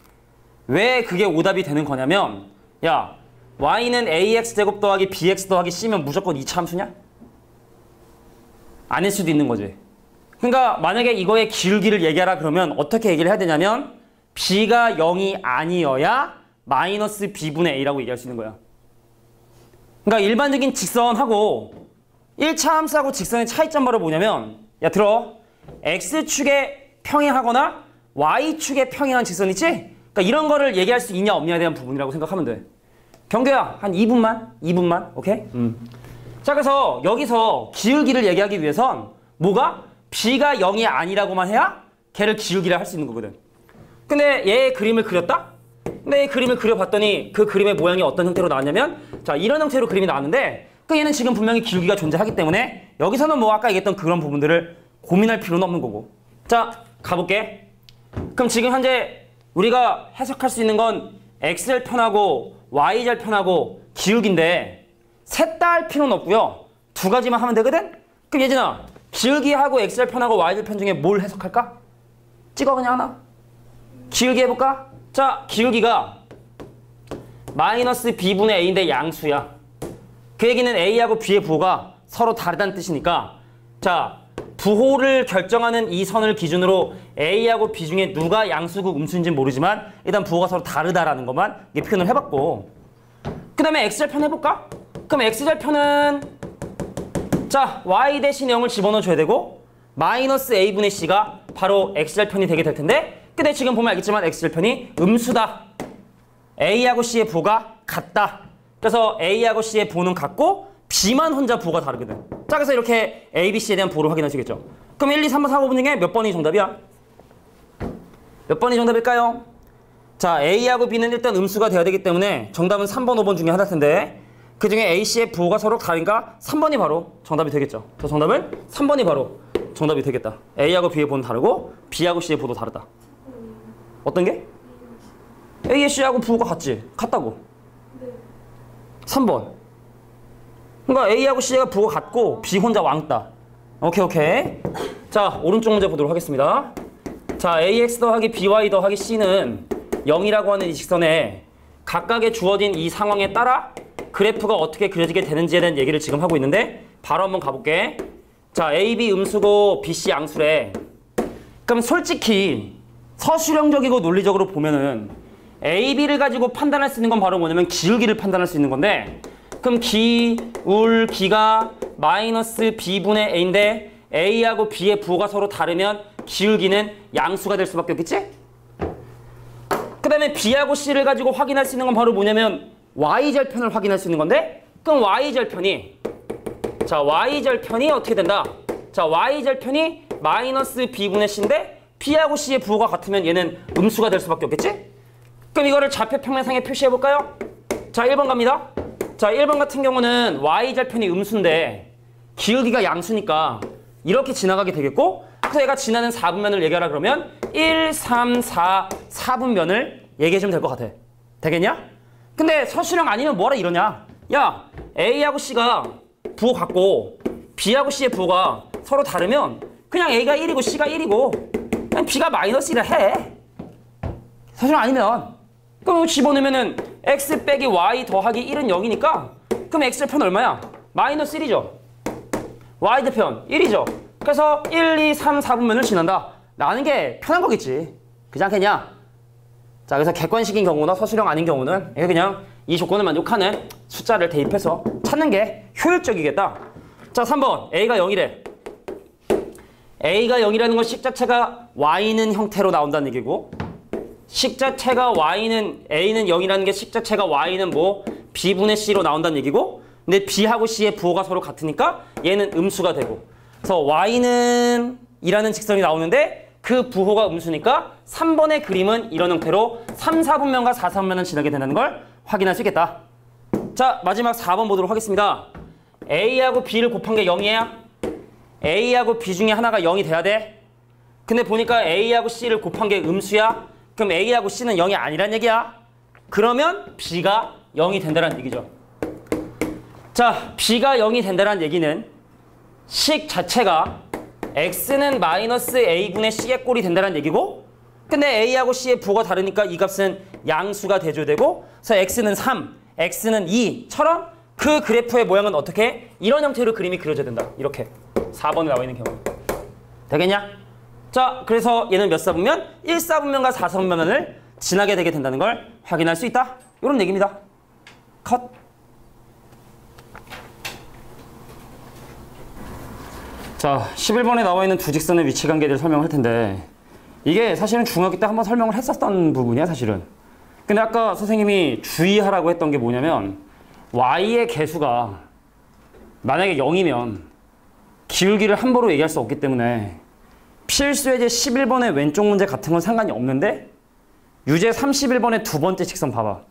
왜 그게 오답이 되는 거냐면, 야, y는 ax제곱 더하기 bx 더하기 c면 무조건 2차 함수냐? 아닐 수도 있는 거지. 그러니까 만약에 이거의 기울기를 얘기하라 그러면 어떻게 얘기를 해야 되냐면 b가 0이 아니어야 마이너스 b분의 a라고 얘기할 수 있는 거야. 그러니까 일반적인 직선하고 1차 함수하고 직선의 차이점 바로 뭐냐면, 야, 들어. x축에 평행하거나 y축에 평행한 직선 있지? 그러니까 이런 거를 얘기할 수 있냐 없냐에 대한 부분이라고 생각하면 돼. 경규야, 한 2분만? 오케이? 자, 그래서 여기서 기울기를 얘기하기 위해선 뭐가? b가 0이 아니라고만 해야 걔를 기울기라 할 수 있는 거거든. 근데 얘의 그림을 그렸다? 근데 이 그림을 그려봤더니 그 그림의 모양이 어떤 형태로 나왔냐면, 자, 이런 형태로 그림이 나왔는데 그 얘는 지금 분명히 기울기가 존재하기 때문에 여기서는 뭐 아까 얘기했던 그런 부분들을 고민할 필요는 없는 거고. 자, 가볼게. 그럼 지금 현재 우리가 해석할 수 있는 건 x절편하고 y절편하고 기울기인데 셋 다 할 필요는 없고요. 두 가지만 하면 되거든? 그럼 예진아, 기울기하고 x절편하고 y절편 중에 뭘 해석할까? 찍어 그냥 하나. 기울기 해볼까? 자, 기울기가 마이너스 b분의 a인데 양수야. 그 얘기는 a하고 b의 부호가 서로 다르다는 뜻이니까, 자, 부호를 결정하는 이 선을 기준으로 a하고 b 중에 누가 양수고 음수인지는 모르지만 일단 부호가 서로 다르다라는 것만 표현을 해봤고, 그 다음에 x절편 해볼까? 그럼 x절편은, 자, y 대신 0을 집어넣어줘야 되고 마이너스 a분의 c가 바로 x절편이 되게 될 텐데, 근데 지금 보면 알겠지만 x절편이 음수다. a하고 c의 부호가 같다. 그래서 a하고 c의 부호는 같고 b만 혼자 부호가 다르거든. 자, 그래서 이렇게 a, b, c에 대한 부호를 확인하시겠죠. 그럼 1, 2, 3번, 4, 5번 중에 몇 번이 정답이야? 몇 번이 정답일까요? 자, a하고 b는 일단 음수가 돼야 되기 때문에 정답은 3번, 5번 중에 하나일 텐데 그 중에 a, c의 부호가 서로 다르니까 3번이 바로 정답이 되겠죠. 그래서 정답은 3번이 바로 정답이 되겠다. a하고 b의 부호는 다르고 b하고 c의 부호도 다르다. 어떤 게? A의 C하고 부호가 같지? 같다고. 네. 3번. 그러니까 A하고 C가 부호가 같고 B 혼자 왕따. 오케이. 자, 오른쪽 문제 보도록 하겠습니다. 자, AX 더하기 BY 더하기 C는 0이라고 하는 이 직선에 각각의 주어진 이 상황에 따라 그래프가 어떻게 그려지게 되는지에 대한 얘기를 지금 하고 있는데 바로 한번 가볼게. 자, AB 음수고 BC 양수래. 그럼 솔직히 서술형적이고 논리적으로 보면은 AB를 가지고 판단할 수 있는 건 바로 뭐냐면 기울기를 판단할 수 있는 건데, 그럼 기울기가 마이너스 B분의 A인데 A하고 B의 부호가 서로 다르면 기울기는 양수가 될 수밖에 없겠지? 그 다음에 B하고 C를 가지고 확인할 수 있는 건 바로 뭐냐면 Y절편을 확인할 수 있는 건데, 그럼 Y절편이 어떻게 된다? 자, Y절편이 마이너스 B분의 C인데 B하고 C의 부호가 같으면 얘는 음수가 될 수밖에 없겠지? 그럼 이거를 좌표 평면상에 표시해볼까요? 자, 1번 갑니다. 자, 1번 같은 경우는 Y절편이 음수인데 기울기가 양수니까 이렇게 지나가게 되겠고, 그래서 얘가 지나는 4분면을 얘기하라 그러면 1, 3, 4, 4분면을 얘기해주면 될 것 같아. 되겠냐? 근데 서술형 아니면 뭐라 이러냐? 야, A하고 C가 부호 같고 B하고 C의 부호가 서로 다르면 그냥 A가 1이고 C가 1이고 그냥 B가 마이너스 1을 해. 서술형 아니면. 그럼 집어넣으면은 X 빼기 Y 더하기 1은 0이니까 그럼 X절편 얼마야? 마이너스 1이죠. Y절편 1이죠. 그래서 1, 2, 3, 4분면을 지난다. 라는 게 편한 거겠지. 그렇지 않겠냐? 자, 그래서 객관식인 경우나 서술형 아닌 경우는 그냥 이 조건을 만족하는 숫자를 대입해서 찾는 게 효율적이겠다. 자, 3번 A가 0이래. A가 0이라는 건 식 자체가 Y는 형태로 나온다는 얘기고, 식 자체가 Y는 A는 0이라는 게 식 자체가 Y는 뭐 B분의 C로 나온다는 얘기고, 근데 B하고 C의 부호가 서로 같으니까 얘는 음수가 되고, 그래서 Y는 이라는 직선이 나오는데 그 부호가 음수니까 3번의 그림은 이런 형태로 3, 4분면과 4, 4분면은 지나게 된다는 걸 확인할 수 있겠다. 자, 마지막 4번 보도록 하겠습니다. A하고 B를 곱한 게 0이야. A하고 B 중에 하나가 0이 돼야 돼. 근데 보니까 A하고 C를 곱한 게 음수야. 그럼 A하고 C는 0이 아니란 얘기야. 그러면 B가 0이 된다는 얘기죠. 자, B가 0이 된다는 얘기는 식 자체가 X는 마이너스 A분의 C의 꼴이 된다는 얘기고, 근데 A하고 C의 부호가 다르니까 이 값은 양수가 대조되고, 그래서 X는 3, X는 2처럼 그 그래프의 모양은 어떻게? 이런 형태로 그림이 그려져야 된다. 이렇게 4번에 나와 있는 경우. 되겠냐? 자, 그래서 얘는 몇 사분면? 1사분면과 4사분면을 지나게 되게 된다는 걸 확인할 수 있다. 이런 얘기입니다. 컷. 자, 11번에 나와 있는 두 직선의 위치 관계를 설명할 텐데, 이게 사실은 중학교 때 한번 설명을 했었던 부분이야, 사실은. 근데 아까 선생님이 주의하라고 했던 게 뭐냐면, Y의 개수가 만약에 0이면 기울기를 함부로 얘기할 수 없기 때문에 필수예제 11번의 왼쪽 문제 같은 건 상관이 없는데, 유제 31번의 두 번째 직선 봐봐.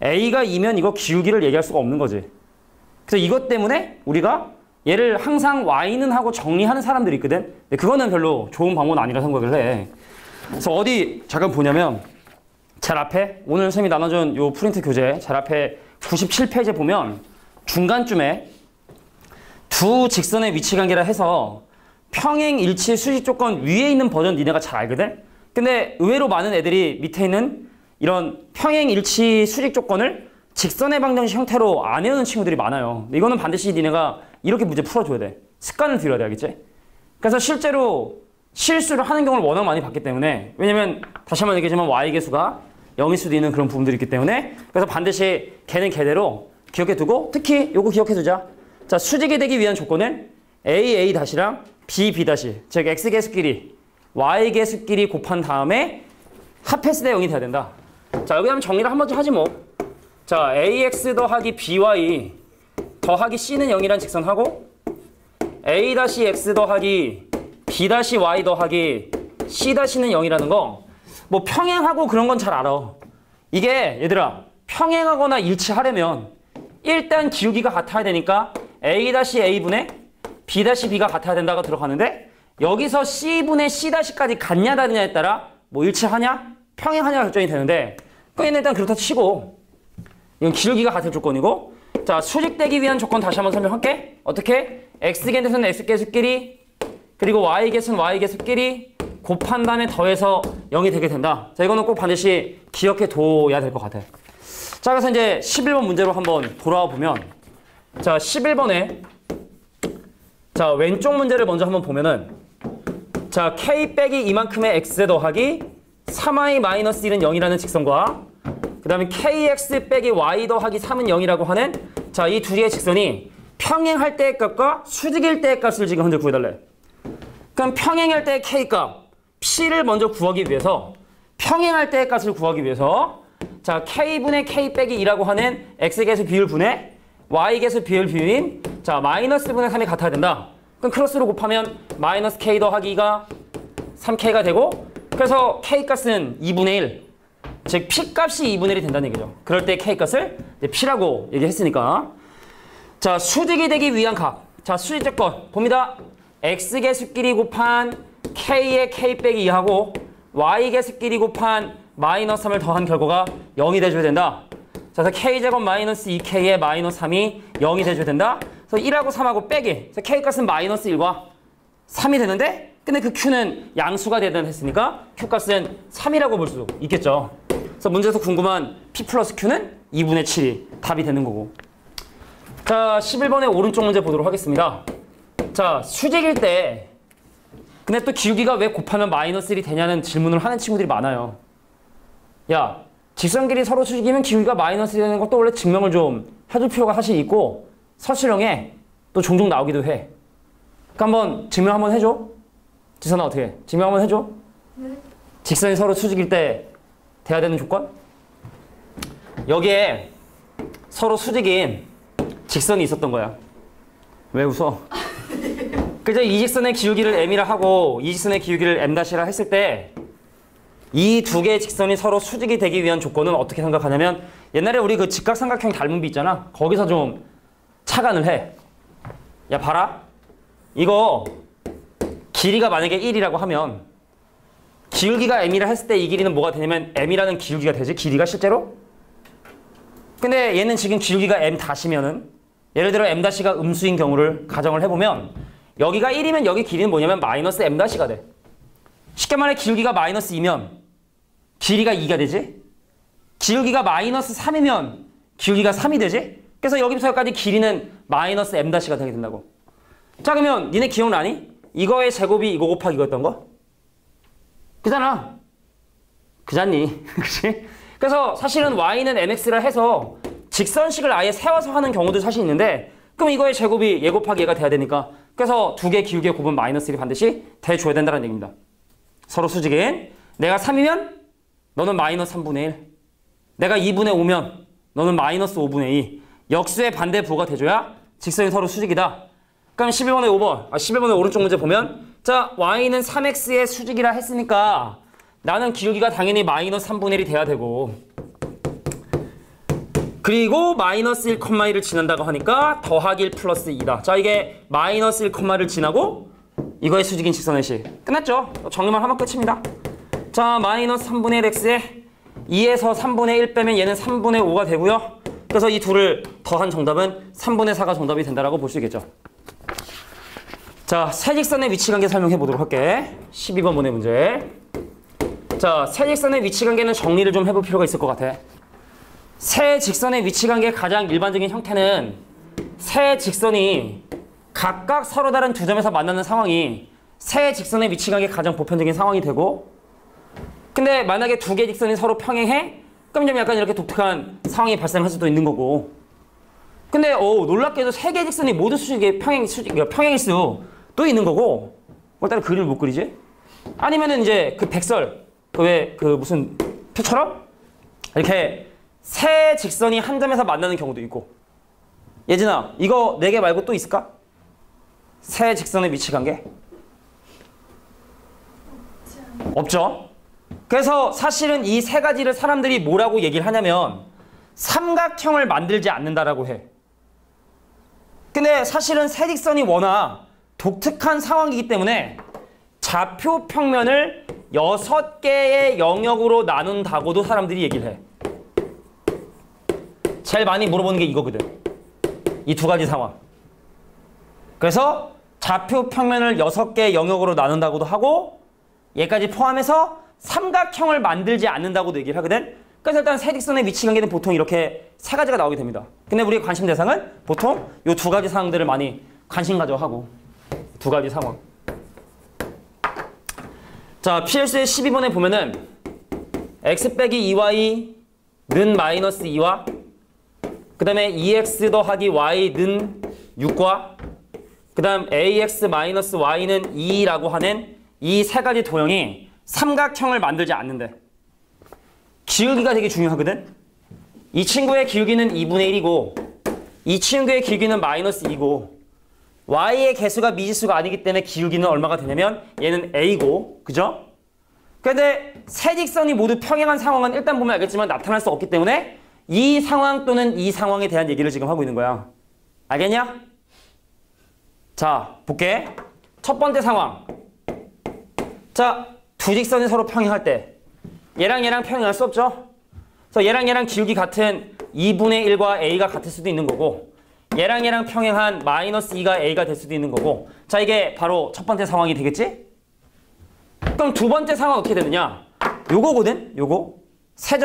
A가 2면 이거 기울기를 얘기할 수가 없는 거지. 그래서 이것 때문에 우리가 얘를 항상 Y는 하고 정리하는 사람들이 있거든. 근데 그거는 별로 좋은 방법은 아니라 생각을 해. 그래서 어디 잠깐 보냐면 제일 앞에 오늘 선생님이 나눠준 요 프린트 교재 제일 앞에 97페이지에 보면 중간쯤에 두 직선의 위치 관계라 해서 평행 일치 수직 조건 위에 있는 버전 니네가 잘 알거든. 근데 의외로 많은 애들이 밑에 있는 이런 평행 일치 수직 조건을 직선의 방정식 형태로 안 외우는 친구들이 많아요. 이거는 반드시 니네가 이렇게 문제 풀어줘야 돼. 습관을 들여야 돼, 알겠지? 그래서 실제로 실수를 하는 경우를 워낙 많이 봤기 때문에, 왜냐면 다시 한번 얘기하지만 Y계수가 0일 수도 있는 그런 부분들이 있기 때문에, 그래서 반드시 걔는 걔대로 기억해두고, 특히 요거 기억해두자. 자, 수직이 되기 위한 조건은 A 다시랑 B 다시, 즉 X계수끼리 Y계수끼리 곱한 다음에 합했을 때 0이 돼야 된다. 자, 여기 한번 정리를 한 번 좀 하지 뭐. 자, AX 더하기 BY 더하기 C는 0이란 직선하고, A-X 더하기 B-Y 더하기 C-는 0이라는 거, 뭐 평행하고 그런 건 잘 알아. 이게 얘들아, 평행하거나 일치하려면 일단 기울기가 같아야 되니까 A-A분의 B-B가 같아야 된다고 들어가는데, 여기서 C분의 C-까지 같냐 다르냐에 따라 뭐 일치하냐 평행하냐 결정이 되는데, 그건 일단 그렇다 치고 이건 기울기가 같을 조건이고, 자, 수직되기 위한 조건 다시 한번 설명할게. 어떻게? X계수는 X계수끼리 그리고 Y계수는 Y계수끼리 곱한 다음에 더해서 0이 되게 된다. 자, 이거는 꼭 반드시 기억해 둬야 될 것 같아. 자, 그래서 이제 11번 문제로 한번 돌아와 보면, 자, 11번에 자, 왼쪽 문제를 먼저 한번 보면은, 자, k 빼기 이만큼의 x 더하기 3y 마이너스 1은 0이라는 직선과 그 다음에 kx 빼기 y 더하기 3은 0이라고 하는, 자, 이 두 개의 직선이 평행할 때의 값과 수직일 때의 값을 지금 현재 구해달래. 그럼 평행할 때의 k값 p를 먼저 구하기 위해서, 평행할 때의 값을 구하기 위해서, 자, k분의 k 빼기 2라고 하는 x계수 비율 분의 y계수 비율 비율인, 자, 마이너스 분의 3이 같아야 된다. 그럼 크로스로 곱하면 마이너스 k 더하기 2가 3k가 되고, 그래서 k값은 2분의 1, 즉 p값이 2분의 1이 된다는 얘기죠. 그럴 때 k값을 p라고 얘기했으니까. 자, 수직이 되기 위한 값. 자, 수직 조건 봅니다. x계수끼리 곱한 k의 k 빼기 2하고 y계수끼리 곱한 마이너스 3을 더한 결과가 0이 돼줘야 된다. 자, 그래서 k제곱 마이너스 2k의 마이너스 3이 0이 돼줘야 된다. 그래서 1하고 3하고 빼기. 그래서 k값은 마이너스 1과 3이 되는데, 근데 그 q는 양수가 되야 된다 했으니까 q값은 3이라고 볼 수 있겠죠. 그래서 문제에서 궁금한 p 플러스 q는 2분의 7이 답이 되는 거고. 자, 11번의 오른쪽 문제 보도록 하겠습니다. 자, 수직일 때 근데 또 기울기가 왜 곱하면 마이너스 1이 되냐는 질문을 하는 친구들이 많아요. 야, 직선끼리 서로 수직이면 기울기가 마이너스 1이 되는 것도 원래 증명을 좀 해줄 필요가 사실 있고, 서술형에 또 종종 나오기도 해. 그러니까 한번 증명 한번 해줘. 지선아, 어떻게 해? 증명 한번 해줘. 네. 직선이 서로 수직일 때 돼야 되는 조건? 여기에 서로 수직인 직선이 있었던 거야. 왜 웃어? 그래서 이 직선의 기울기를 m이라 하고 이 직선의 기울기를 m-라 했을 때 이 두 개의 직선이 서로 수직이 되기 위한 조건은 어떻게 생각하냐면, 옛날에 우리 그 직각삼각형 닮은비 있잖아. 거기서 좀 착안을 해. 야, 봐라. 이거 길이가 만약에 1이라고 하면 기울기가 m이라 했을 때 이 길이는 뭐가 되냐면 m이라는 기울기가 되지, 길이가 실제로. 근데 얘는 지금 기울기가 m 다시면은, 예를 들어 m 다시가 음수인 경우를 가정을 해보면, 여기가 1이면 여기 길이는 뭐냐면 마이너스 m 다시가 돼. 쉽게 말해 기울기가 마이너스 2면 길이가 2가 되지. 기울기가 마이너스 3이면 기울기가 3이 되지. 그래서 여기부터 여기까지 길이는 마이너스 m 다시가 되게 된다고. 자, 그러면 니네 기억나니? 이거의 제곱이 이거 곱하기 이거였던 거? 그잖아. 그잖니. 그치? 그래서 사실은 y는 mx라 해서 직선식을 아예 세워서 하는 경우도 사실 있는데, 그럼 이거의 제곱이 얘 곱하기 얘가 돼야 되니까, 그래서 두 개 기울기의 곱은 마이너스 1이 반드시 돼줘야 된다는 얘기입니다. 서로 수직인, 내가 3이면 너는 마이너스 3분의 1, 내가 2분의 5면 너는 마이너스 5분의 2, 역수의 반대 부호가 돼줘야 직선이 서로 수직이다. 그럼 11번의 오른쪽 문제 보면, 자, y는 3x의 수직이라 했으니까 나는 기울기가 당연히 마이너스 3분의 1이 돼야 되고, 그리고 마이너스 1,1을 지난다고 하니까 더하기 1 플러스 2다. 자, 이게 마이너스 1,1을 지나고 이거의 수직인 직선의 식. 끝났죠? 정리만 하면 끝입니다. 자, 마이너스 3분의 1x에 2에서 3분의 1 빼면 얘는 3분의 5가 되고요. 그래서 이 둘을 더한 정답은 3분의 4가 정답이 된다라고 볼 수 있겠죠. 자, 세직선의 위치관계 설명해 보도록 할게. 12번 문의 문제. 자, 세직선의 위치관계는 정리를 좀 해볼 필요가 있을 것 같아. 세 직선의 위치관계의 가장 일반적인 형태는 세 직선이 각각 서로 다른 두 점에서 만나는 상황이 세 직선의 위치관계의 가장 보편적인 상황이 되고, 근데 만약에 두 개 직선이 서로 평행해? 그럼 좀 약간 이렇게 독특한 상황이 발생할 수도 있는 거고, 근데 놀랍게도 세 개 직선이 모두 평행일 수도 있는 거고, 일단 그림을 못 그리지? 아니면은 이제 그 백설, 무슨 표처럼 이렇게 세 직선이 한 점에서 만나는 경우도 있고. 예진아, 이거 4개 말고 또 있을까? 세 직선의 위치관계? 없죠? 그래서 사실은 이 세 가지를 사람들이 뭐라고 얘기를 하냐면 삼각형을 만들지 않는다라고 해. 근데 사실은 세 직선이 워낙 독특한 상황이기 때문에 좌표 평면을 6개의 영역으로 나눈다고도 사람들이 얘기를 해. 제일 많이 물어보는 게 이거거든. 이 두 가지 상황. 그래서 좌표 평면을 6개의 영역으로 나눈다고도 하고, 얘까지 포함해서 삼각형을 만들지 않는다고도 얘기를 하거든. 그래서 일단 세 직선의 위치 관계는 보통 이렇게 세 가지가 나오게 됩니다. 근데 우리의 관심 대상은 보통 이 두 가지 상황들을 많이 관심 가져 하고 두 가지 상황. 자, PLC의 12번에 보면은 x 빼기 2y는 마이너스 2와 그 다음에 2x 더하기 y는 6과 그 다음 ax 마이너스 y는 2라고 하는 이 세 가지 도형이 삼각형을 만들지 않는데 기울기가 되게 중요하거든. 이 친구의 기울기는 2분의 1이고 이 친구의 기울기는 마이너스 2고 y의 개수가 미지수가 아니기 때문에 기울기는 얼마가 되냐면 얘는 a고, 그죠? 근데 세 직선이 모두 평행한 상황은 일단 보면 알겠지만 나타날 수 없기 때문에 이 상황 또는 이 상황에 대한 얘기를 지금 하고 있는 거야. 알겠냐? 자, 볼게. 첫 번째 상황. 자, 두 직선이 서로 평행할 때 얘랑 얘랑 평행할 수 없죠? 그래서 얘랑 얘랑 기울기 같은 2분의 1과 a가 같을 수도 있는 거고 얘랑 얘랑 평행한 마이너스 2가 a가 될 수도 있는 거고 자, 이게 바로 첫 번째 상황이 되겠지? 그럼 두 번째 상황 어떻게 되느냐? 요거거든? 요거. 세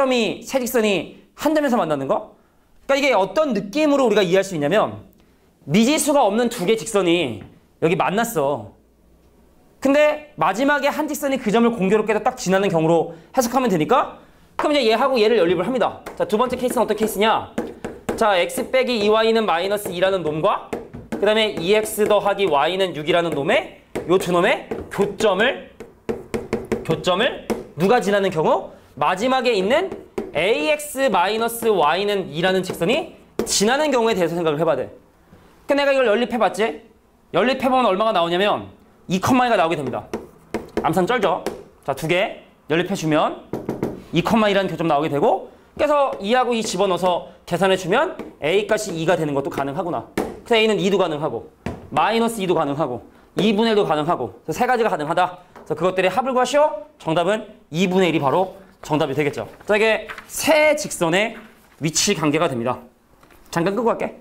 직선이 한 점에서 만나는 거? 그러니까 이게 어떤 느낌으로 우리가 이해할 수 있냐면 미지수가 없는 두 개 직선이 여기 만났어. 근데 마지막에 한 직선이 그 점을 공교롭게도 딱 지나는 경우로 해석하면 되니까 그럼 이제 얘하고 얘를 연립을 합니다. 자, 두 번째 케이스는 어떤 케이스냐? 자, x 빼기 2y는 마이너스 2라는 놈과 그 다음에 2x 더하기 y는 6이라는 놈의 요 두 놈의 교점을 누가 지나는 경우? 마지막에 있는 ax 마이너스 y는 2라는 직선이 지나는 경우에 대해서 생각을 해봐야 돼. 그러니까 내가 이걸 연립해봤지? 연립해보면 얼마가 나오냐면 2,2가 나오게 됩니다. 암산 쩔죠? 자, 두 개 연립해주면 2,2라는 교점 나오게 되고 그래서 2하고 2 집어넣어서 계산해주면 a값이 2가 되는 것도 가능하구나. 그래서 a는 2도 가능하고 마이너스 2도 가능하고 2분의 1도 가능하고 세 가지가 가능하다. 그래서 그것들의 합을 구하시오. 정답은 2분의 1이 바로 정답이 되겠죠. 자, 이게 세 직선의 위치 관계가 됩니다. 잠깐 끄고 갈게.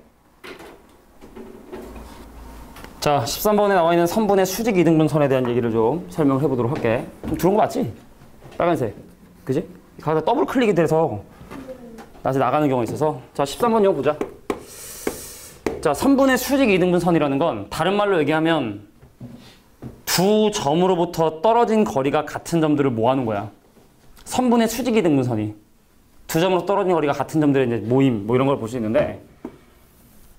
자, 13번에 나와 있는 선분의 수직 이등분선에 대한 얘기를 좀 설명을 해보도록 할게. 좀 들어온 거 맞지? 빨간색. 그지? 가다 더블 클릭이 돼서 다시 나가는 경우가 있어서. 자, 13번 이거 보자. 자, 선분의 수직 이등분선이라는 건 다른 말로 얘기하면 두 점으로부터 떨어진 거리가 같은 점들을 모아놓은 거야. 선분의 수직 이등분선이. 두 점으로 떨어진 거리가 같은 점들의 이제 모임, 뭐 이런 걸 볼 수 있는데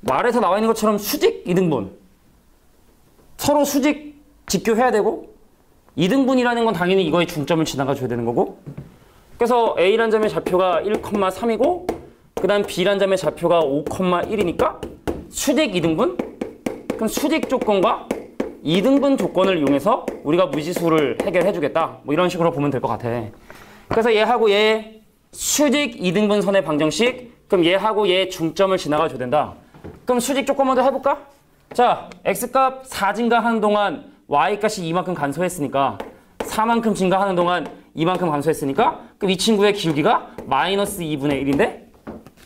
말에서 나와 있는 것처럼 수직 이등분. 서로 수직 직교해야 되고 이등분이라는 건 당연히 이거의 중점을 지나가 줘야 되는 거고 그래서 A라는 점의 좌표가 1,3이고 그 다음 B라는 점의 좌표가 5,1이니까 수직 이등분? 그럼 수직 조건과 이등분 조건을 이용해서 우리가 무지수를 해결해 주겠다. 뭐 이런 식으로 보면 될 것 같아. 그래서 얘하고 얘 수직 이등분선의 방정식 그럼 얘하고 얘 중점을 지나가 줘야 된다. 그럼 수직 조건 먼저 해볼까? 자, x값 4 증가하는 동안 y값이 이만큼 감소했으니까 4만큼 증가하는 동안 이만큼 감소했으니까 그럼 이 친구의 기울기가 마이너스 2분의 1인데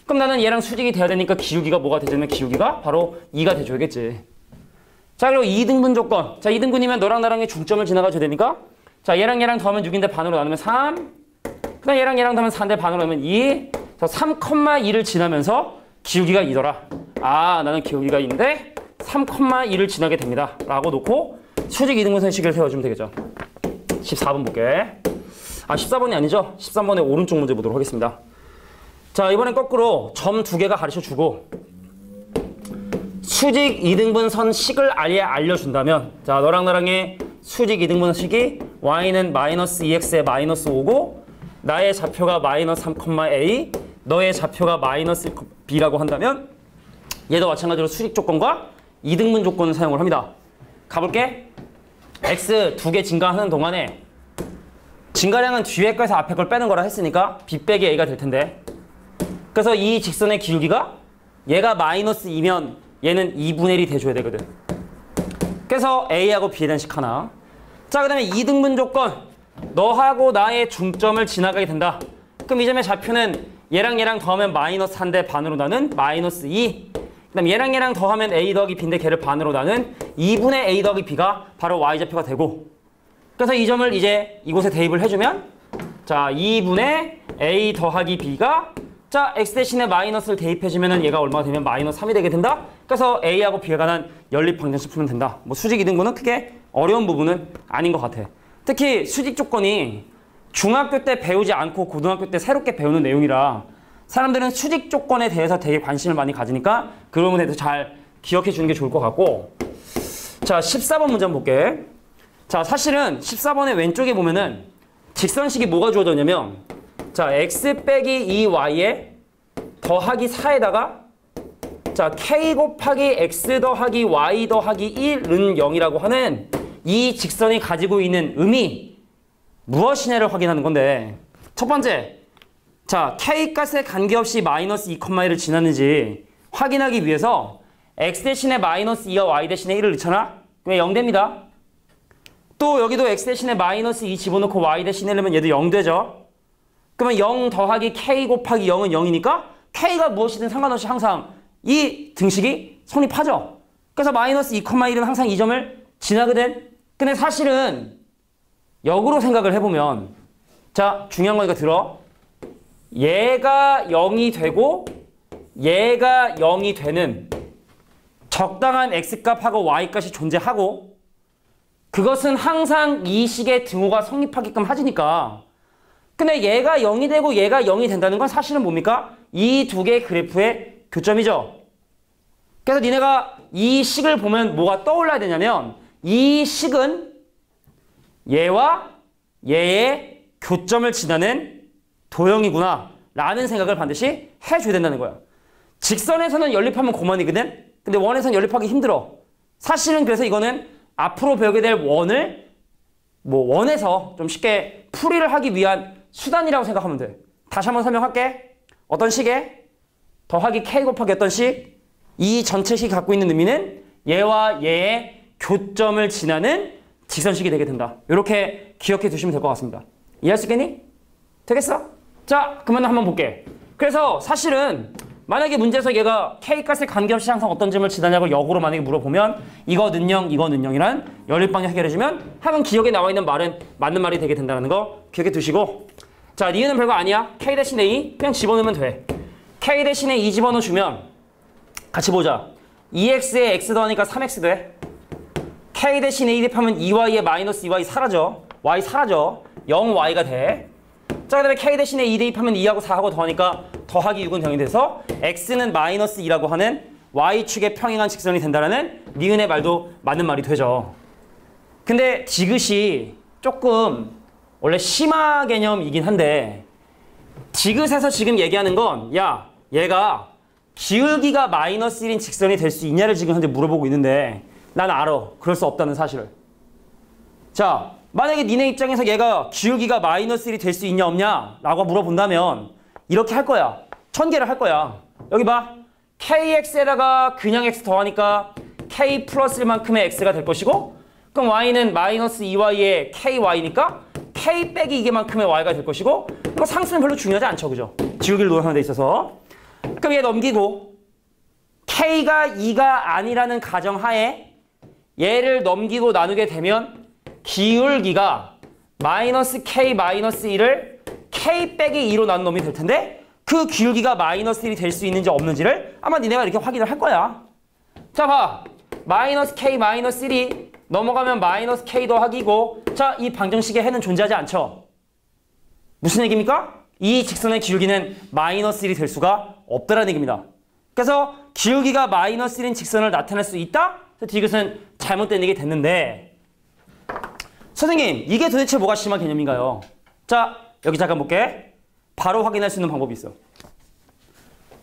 그럼 나는 얘랑 수직이 돼야 되니까 기울기가 뭐가 되냐면 기울기가 바로 2가 돼줘야겠지. 자, 그리고 2등분 조건. 자, 2등분이면 너랑 나랑의 중점을 지나가줘야 되니까 자, 얘랑 얘랑 더하면 6인데 반으로 나누면 3 그 다음 얘랑 얘랑 더하면 4인데 반으로 나누면 2 3,2를 지나면서 기울기가 2더라. 아, 나는 기울기가 2인데 3,2를 지나게 됩니다. 라고 놓고 수직 이등분선식을 세워주면 되겠죠. 14번 볼게. 아, 14번이 아니죠. 13번의 오른쪽 문제 보도록 하겠습니다. 자, 이번엔 거꾸로 점 두 개가 가르쳐주고 수직 이등분선식을 아예 알려준다면 자, 너랑 나랑의 수직 이등분선식이 y는 마이너스 2x에 마이너스 5고 나의 좌표가 마이너스 3,a 너의 좌표가 마이너스 b라고 한다면 얘도 마찬가지로 수직 조건과 이등분 조건을 사용을 합니다. 가볼게. x 두 개 증가하는 동안에 증가량은 뒤에 거에서 앞에 걸 빼는 거라 했으니까 b 빼기 a가 될 텐데 그래서 이 직선의 기울기가 얘가 마이너스 2면 얘는 2분의 1이 돼줘야 되거든. 그래서 a하고 b에 대한 식 하나. 자, 그 다음에 이등분 조건. 너하고 나의 중점을 지나가게 된다. 그럼 이 점의 좌표는 얘랑 얘랑 더하면 마이너스 4인데 반으로 나는 마이너스 2. 그 다음 얘랑 얘랑 더하면 a 더하기 b인데 걔를 반으로 나는 2분의 a 더하기 b가 바로 y좌표가 되고 그래서 이 점을 이제 이곳에 대입을 해주면 자, 2분의 a 더하기 b가 자 x 대신에 마이너스를 대입해주면은 얘가 얼마가 되면 마이너스 3이 되게 된다. 그래서 a하고 b에 관한 연립 방정식 풀면 된다. 뭐 수직 이등분은 크게 어려운 부분은 아닌 것 같아. 특히 수직 조건이 중학교 때 배우지 않고 고등학교 때 새롭게 배우는 내용이라 사람들은 수직 조건에 대해서 되게 관심을 많이 가지니까 그런 부분에 대해서 잘 기억해 주는 게 좋을 것 같고. 자 14번 문제 한번 볼게. 자 사실은 14번의 왼쪽에 보면은 직선식이 뭐가 주어져 있냐면 자 x 빼기 2y에 더하기 4에다가 자 k 곱하기 x 더하기 y 더하기 1은 0이라고 하는 이 직선이 가지고 있는 의미 무엇이냐를 확인하는 건데 첫 번째 자 k값에 관계없이 마이너스 2,1을 지났는지 확인하기 위해서 x 대신에 마이너스 2와 y 대신에 1을 넣잖아? 그럼 0 됩니다. 또 여기도 x 대신에 마이너스 2 집어넣고 y 대신에 1 넣으면 얘도 0 되죠. 그러면 0 더하기 k 곱하기 0은 0이니까 k가 무엇이든 상관없이 항상 이 등식이 성립하죠. 그래서 마이너스 2,1은 항상 이 점을 지나거든. 근데 사실은 역으로 생각을 해보면 자 중요한 거니까 들어. 얘가 0이 되고 얘가 0이 되는 적당한 x값하고 y값이 존재하고 그것은 항상 이 식의 등호가 성립하게끔 하지니까 근데 얘가 0이 되고 얘가 0이 된다는 건 사실은 뭡니까? 이 두 개의 그래프의 교점이죠. 그래서 니네가 이 식을 보면 뭐가 떠올라야 되냐면 이 식은 얘와 얘의 교점을 지나는 도형이구나 라는 생각을 반드시 해줘야 된다는 거야. 직선에서는 연립하면 고만이거든? 근데 원에서는 연립하기 힘들어. 사실은 그래서 이거는 앞으로 배우게 될 원을 원에서 좀 쉽게 풀이를 하기 위한 수단이라고 생각하면 돼. 다시 한번 설명할게. 어떤 식에 더하기 k 곱하기 어떤 식? 이 전체 식이 갖고 있는 의미는 얘와 얘의 교점을 지나는 직선식이 되게 된다. 이렇게 기억해 두시면 될 것 같습니다. 이해할 수 있겠니? 되겠어? 자, 그러면 한번 볼게. 그래서 사실은 만약에 문제에서 얘가 k값에 관계없이 항상 어떤 점을 지나냐고 역으로 만약에 물어보면 이거는 0, 이거는 0이란 연립방정 해결해주면 하면 기억에 나와 있는 말은 맞는 말이 되게 된다는 거 기억해 두시고 자, 니은은 별거 아니야. k 대신에 2 그냥 집어넣으면 돼. k 대신에 2 집어넣어주면 같이 보자. 2x에 x 더하니까 3x 돼. k 대신에 2 대입하면 2y에 마이너스 2y 사라져. y 사라져. 0y가 돼. 자, 그 다음에 k 대신에 2 대입하면 2하고 4하고 더하니까 더하기 6은 0이 돼서 x는 마이너스 2라고 하는 y축에 평행한 직선이 된다라는 니은의 말도 맞는 말이 되죠. 근데 디귿이 조금 원래 심화 개념이긴 한데 디귿에서 지금 얘기하는 건 야, 얘가 기울기가 마이너스 1인 직선이 될 수 있냐를 지금 현재 물어보고 있는데 난 알아. 그럴 수 없다는 사실을. 자, 만약에 니네 입장에서 얘가 기울기가 마이너스 1이 될 수 있냐 없냐 라고 물어본다면 이렇게 할 거야. 천개를 할 거야. 여기 봐. kx에다가 그냥 x 더하니까 k 플러스 1만큼의 x가 될 것이고 그럼 y는 마이너스 2y의 ky니까 k 빼기 2개만큼의 y가 될 것이고 이거 상수는 별로 중요하지 않죠. 그죠? 지우기를 노력하는 데 있어서 그럼 얘 넘기고 k가 2가 아니라는 가정하에 얘를 넘기고 나누게 되면 기울기가 마이너스 k 마이너스 1을 k 빼기 2로 나눈 놈이 될 텐데 그 기울기가 마이너스 1이 될 수 있는지 없는지를 아마 니네가 이렇게 확인을 할 거야. 자, 봐. 마이너스 k 마이너스 1이 넘어가면 마이너스 k 더하기고 자, 이 방정식의 해는 존재하지 않죠. 무슨 얘기입니까? 이 직선의 기울기는 마이너스 1이 될 수가 없다는 얘기입니다. 그래서 기울기가 마이너스 1인 직선을 나타낼 수 있다? 그래서 디귿은 잘못된 얘기 됐는데 선생님, 이게 도대체 뭐가 심한 개념인가요? 자, 여기 잠깐 볼게. 바로 확인할 수 있는 방법이 있어.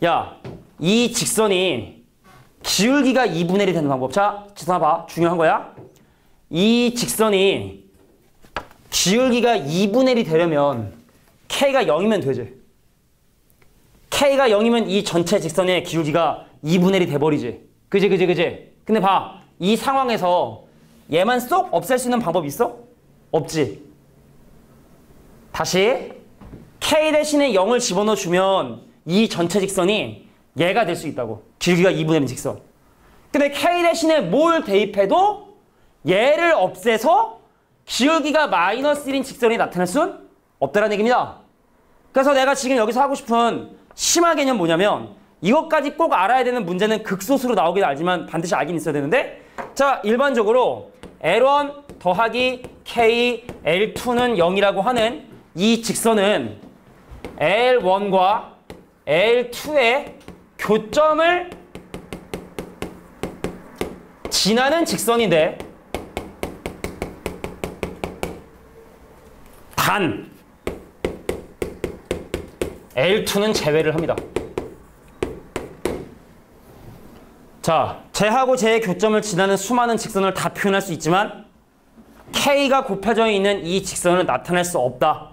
야, 이 직선이 기울기가 2분의 1이 되는 방법. 자, 지선아 봐. 중요한 거야. 이 직선이 기울기가 2분의 1이 되려면 k가 0이면 되지. k가 0이면 이 전체 직선의 기울기가 2분의 1이 돼버리지. 그지? 근데 봐. 이 상황에서 얘만 쏙 없앨 수 있는 방법이 있어? 없지. 다시 k 대신에 0을 집어넣어 주면 이 전체 직선이 얘가 될 수 있다고. 기울기가 2분의 1인 직선. 근데 k 대신에 뭘 대입해도 얘를 없애서 기울기가 마이너스 1인 직선이 나타날 순 없다는 얘기입니다. 그래서 내가 지금 여기서 하고 싶은 심화 개념 뭐냐면 이것까지 꼭 알아야 되는 문제는 극소수로 나오긴 알지만 반드시 알긴 있어야 되는데 자, 일반적으로 L1 더하기 K L2는 0이라고 하는 이 직선은 L1과 L2의 교점을 지나는 직선인데 단 L2는 제외를 합니다. 자, 쟤하고 쟤의 교점을 지나는 수많은 직선을 다 표현할 수 있지만 K가 곱해져 있는 이 직선을 나타낼 수 없다.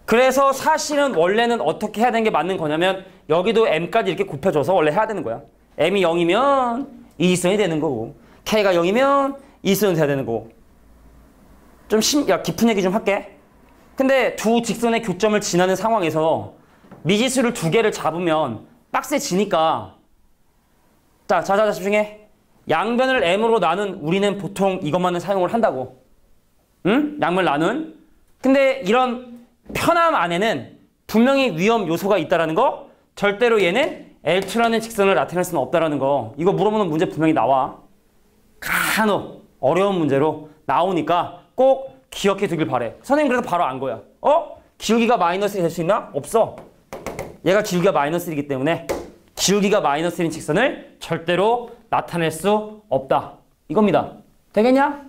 그래서 사실은 원래는 어떻게 해야 되는 게 맞는 거냐면 여기도 M까지 이렇게 곱해줘서 원래 해야 되는 거야. M이 0이면 이 직선이 되는 거고 K가 0이면 이 직선이 돼야 되는 거고 좀 깊은 얘기 좀 할게. 근데 두 직선의 교점을 지나는 상황에서 미지수를 두 개를 잡으면 빡세지니까 자, 집중해. 양변을 M으로 나눈 우리는 보통 이것만은 사용을 한다고. 응? 양변을 나눈. 근데 이런 편함 안에는 분명히 위험 요소가 있다라는 거, 절대로 얘는 L2라는 직선을 나타낼 수는 없다라는 거. 이거 물어보는 문제 분명히 나와. 간혹 어려운 문제로 나오니까 꼭 기억해 두길 바래. 선생님 그래서 바로 안 거야. 기울기가 마이너스 될 수 있나? 없어. 얘가 기울기가 마이너스 1이기 때문에 기울기가 마이너스 1인 직선을 절대로 나타낼 수 없다. 이겁니다. 되겠냐?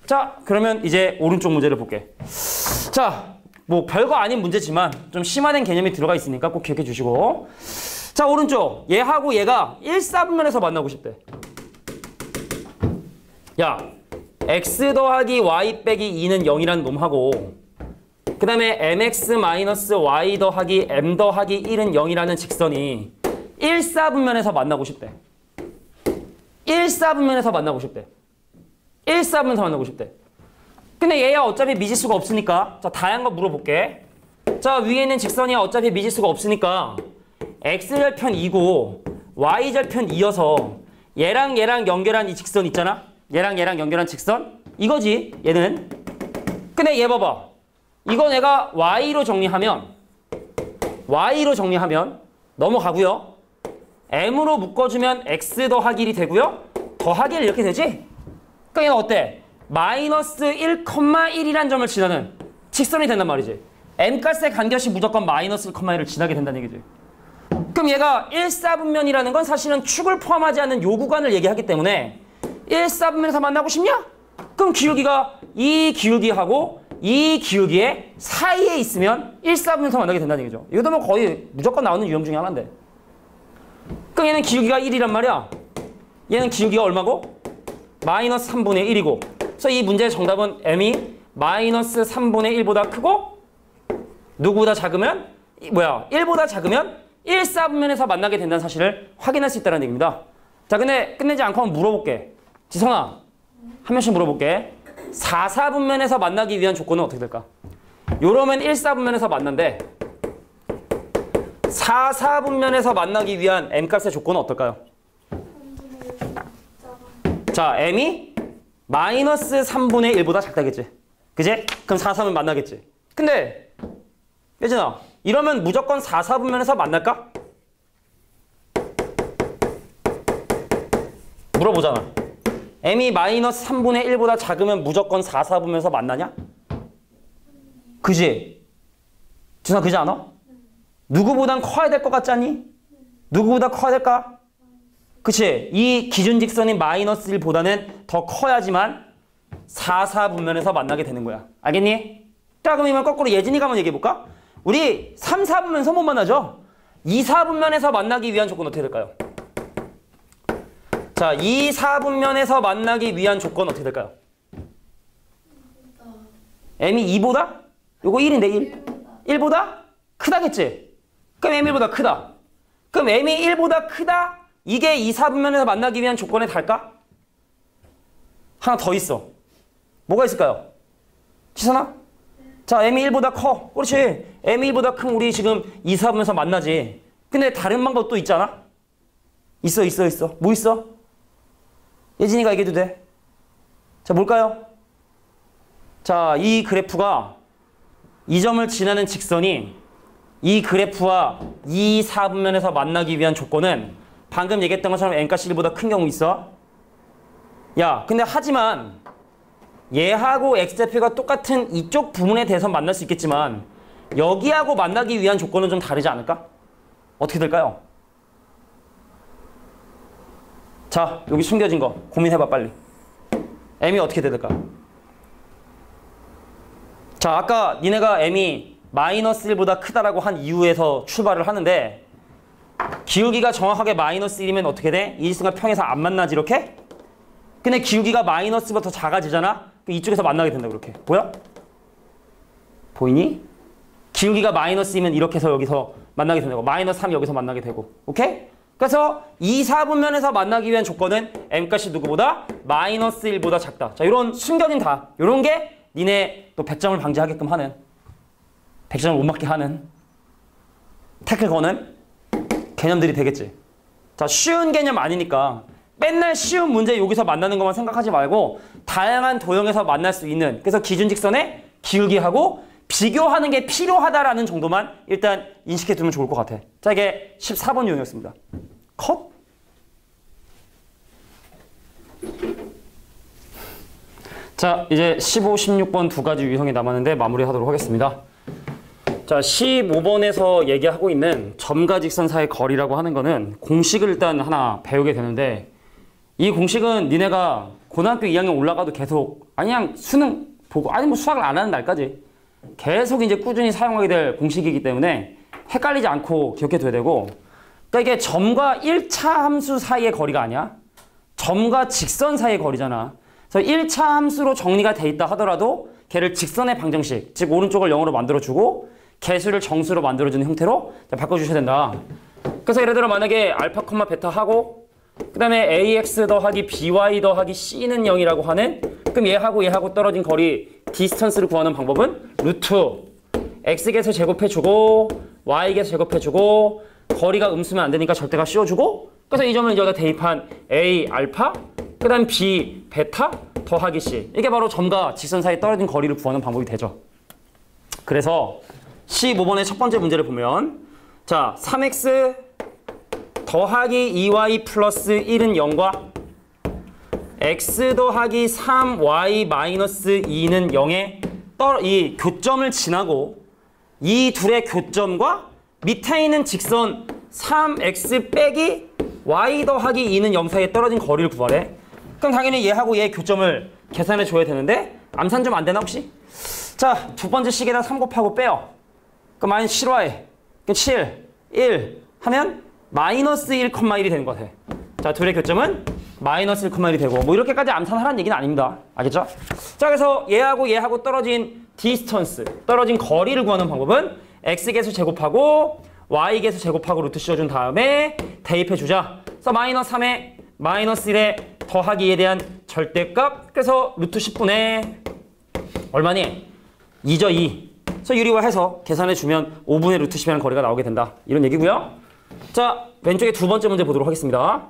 자, 그러면 이제 오른쪽 문제를 볼게. 자, 뭐 별거 아닌 문제지만 좀 심화된 개념이 들어가 있으니까 꼭 기억해 주시고. 자, 오른쪽. 얘하고 얘가 1사분면에서 만나고 싶대. 야, x 더하기 y 빼기 2는 0이라는 놈하고 그 다음에 mx 마이너스 y 더하기 m 더하기 1은 0이라는 직선이 1사분면에서 만나고 싶대. 1사분면에서 만나고 싶대. 1사분면에서 만나고 싶대. 근데 얘야 어차피 미지수가 없으니까 자, 다양한 거 물어볼게. 자, 위에 있는 직선이 어차피 미지수가 없으니까 x절편 2고 y절편 2여서 얘랑 연결한 이 직선 있잖아? 얘랑 연결한 직선? 이거지, 얘는. 근데 얘 봐봐. 이거 내가 y로 정리하면 넘어가고요. m으로 묶어주면 x 더하기 1이 되고요. 더하기 1 이렇게 되지? 그러니까 얘는 어때? 마이너스 1,1이란 점을 지나는 직선이 된단 말이지. m값의 간격이 무조건 마이너스 1,1을 지나게 된다는 얘기지. 그럼 얘가 1사분면이라는 건 사실은 축을 포함하지 않는 요 구간을 얘기하기 때문에 1사분면에서 만나고 싶냐? 그럼 기울기가 이 기울기하고 이 기울기의 사이에 있으면 1사분면에서 만나게 된다는 얘기죠. 이것도 뭐 거의 무조건 나오는 유형 중에 하나인데. 그럼 얘는 기울기가 1이란 말이야. 얘는 기울기가 얼마고? 마이너스 3분의 1이고. 그래서 이 문제의 정답은 m이 마이너스 3분의 1보다 크고 누구보다 작으면 1보다 작으면 1사분면에서 만나게 된다는 사실을 확인할 수 있다는 얘기입니다. 자, 근데 끝내지 않고 한번 물어볼게. 지성아, 한 명씩 물어볼게. 4사분면에서 만나기 위한 조건은 어떻게 될까? 요러면 1사분면에서 만난대. 4사분면에서 만나기 위한 m값의 조건은 어떨까요? 자, m이 마이너스 3분의 1보다 작다겠지? 그지? 그럼 4사분 만나겠지? 근데 예진아, 이러면 무조건 4사분면에서 만날까? 물어보잖아. m이 마이너스 3분의 1보다 작으면 무조건 4사분면에서 만나냐? 그지? 지성아, 그지 않아? 누구보단 커야 될 것 같지 않니? 누구보다 커야 될까? 그치? 이 기준직선인 마이너스 1보다는 더 커야지만 4사분면에서 만나게 되는 거야. 알겠니? 자, 그럼 이만 거꾸로 예진이가 한번 얘기해볼까? 우리 3, 4분면에서 못 만나죠? 2, 4분면에서 만나기 위한 조건 어떻게 될까요? 자, 2, 4분면에서 만나기 위한 조건 어떻게 될까요? m이 2보다? 요거 1인데 1. 1보다? 크다겠지? 그럼 m 1보다 크다. 그럼 m이 1보다 크다? 이게 2, 4분면에서 만나기 위한 조건에 달까? 하나 더 있어. 뭐가 있을까요? 지선아? 자, m이 1보다 커. 그렇지. m이 1보다 크면 우리 지금 2, 4분면에서 만나지. 근데 다른 방법도 있잖아? 있어. 뭐 있어? 예진이가 얘기해도 돼. 자, 뭘까요? 자, 이 그래프가 이 점을 지나는 직선이 이 그래프와 이 4분면에서 만나기 위한 조건은 방금 얘기했던 것처럼 n값이 1보다 큰 경우 있어. 야, 근데 하지만 얘하고 x좌표가 똑같은 이쪽 부분에 대해서 만날 수 있겠지만 여기하고 만나기 위한 조건은 좀 다르지 않을까? 어떻게 될까요? 자, 여기 숨겨진 거 고민해봐 빨리. m이 어떻게 될까? 자, 아까 니네가 m이 마이너스 1보다 크다라고 한 이유에서 출발을 하는데 기울기가 정확하게 마이너스 1이면 어떻게 돼? 이지승과 평에서 안 만나지 이렇게? 근데 기울기가 마이너스 1보다 더 작아지잖아? 그럼 이쪽에서 만나게 된다 그렇게. 보여? 보이니? 기울기가 마이너스 2면 이렇게 해서 여기서 만나게 된다고. 마이너스 3 여기서 만나게 되고. 오케이? 그래서 이 4분면에서 만나기 위한 조건은 m값이 누구보다? 마이너스 1보다 작다. 자, 이런 숨겨진 다. 이런 게 니네 또 100점을 방지하게끔 하는 100점을 못 맞게 하는 태클 거는 개념들이 되겠지. 자, 쉬운 개념 아니니까 맨날 쉬운 문제 여기서 만나는 것만 생각하지 말고 다양한 도형에서 만날 수 있는 그래서 기준직선의 기울기하고 비교하는 게 필요하다라는 정도만 일단 인식해 두면 좋을 것 같아. 자, 이게 14번 유형이었습니다. 컷? 자, 이제 15, 16번 두 가지 유형이 남았는데 마무리하도록 하겠습니다. 자, 15번에서 얘기하고 있는 점과 직선 사이의 거리라고 하는 거는 공식을 일단 하나 배우게 되는데 이 공식은 니네가 고등학교 2학년 올라가도 계속 그냥 수능 보고 아니 뭐 수학을 안 하는 날까지 계속 이제 꾸준히 사용하게 될 공식이기 때문에 헷갈리지 않고 기억해둬야 되고 그러니까 이게 점과 1차 함수 사이의 거리가 아니야. 점과 직선 사이의 거리잖아. 그래서 1차 함수로 정리가 돼 있다 하더라도 걔를 직선의 방정식, 즉 오른쪽을 0으로 만들어주고 개수를 정수로 만들어주는 형태로 바꿔주셔야 된다. 그래서 예를 들어 만약에 알파, 베타 하고 그 다음에 ax 더하기 by 더하기 c는 0이라고 하는 그럼 얘하고 떨어진 거리 디스턴스를 구하는 방법은 루트 x개수 제곱해주고 y개수 제곱해주고 거리가 음수면 안 되니까 절대가 씌워주고 그래서 이 점을 여기다 대입한 a 알파 그 다음 b 베타 더하기 c 이게 바로 점과 직선 사이 떨어진 거리를 구하는 방법이 되죠. 그래서 15번의 첫 번째 문제를 보면 자 3x 더하기 2y 플러스 1은 0과 x 더하기 3y 마이너스 2는 0의 이 교점을 지나고 이 둘의 교점과 밑에 있는 직선 3x 빼기 y 더하기 2는 0 사이에 떨어진 거리를 구하래. 그럼 당연히 얘하고 얘의 교점을 계산해 줘야 되는데 암산 좀 안 되나 혹시? 자, 두 번째 식에다 3 곱하고 빼요. 그럼 마이너스 7y 그럼 7, 1 하면 마이너스 1,1이 되는 것 같아. 자, 둘의 교점은 마이너스 1,1이 되고 뭐 이렇게까지 암산하라는 얘기는 아닙니다. 알겠죠? 자, 그래서 얘하고 떨어진 디스턴스, 떨어진 거리를 구하는 방법은 x개수 제곱하고 y개수 제곱하고 루트 씌워준 다음에 대입해주자. 그래서 마이너스 3에 마이너스 1에 더하기 2에 대한 절대값 그래서 루트 10분의 얼마니? 2죠, 2. 그래서 유리화해서 계산해주면 5분의 루트 10이라는 거리가 나오게 된다. 이런 얘기고요. 자, 왼쪽에 두 번째 문제 보도록 하겠습니다.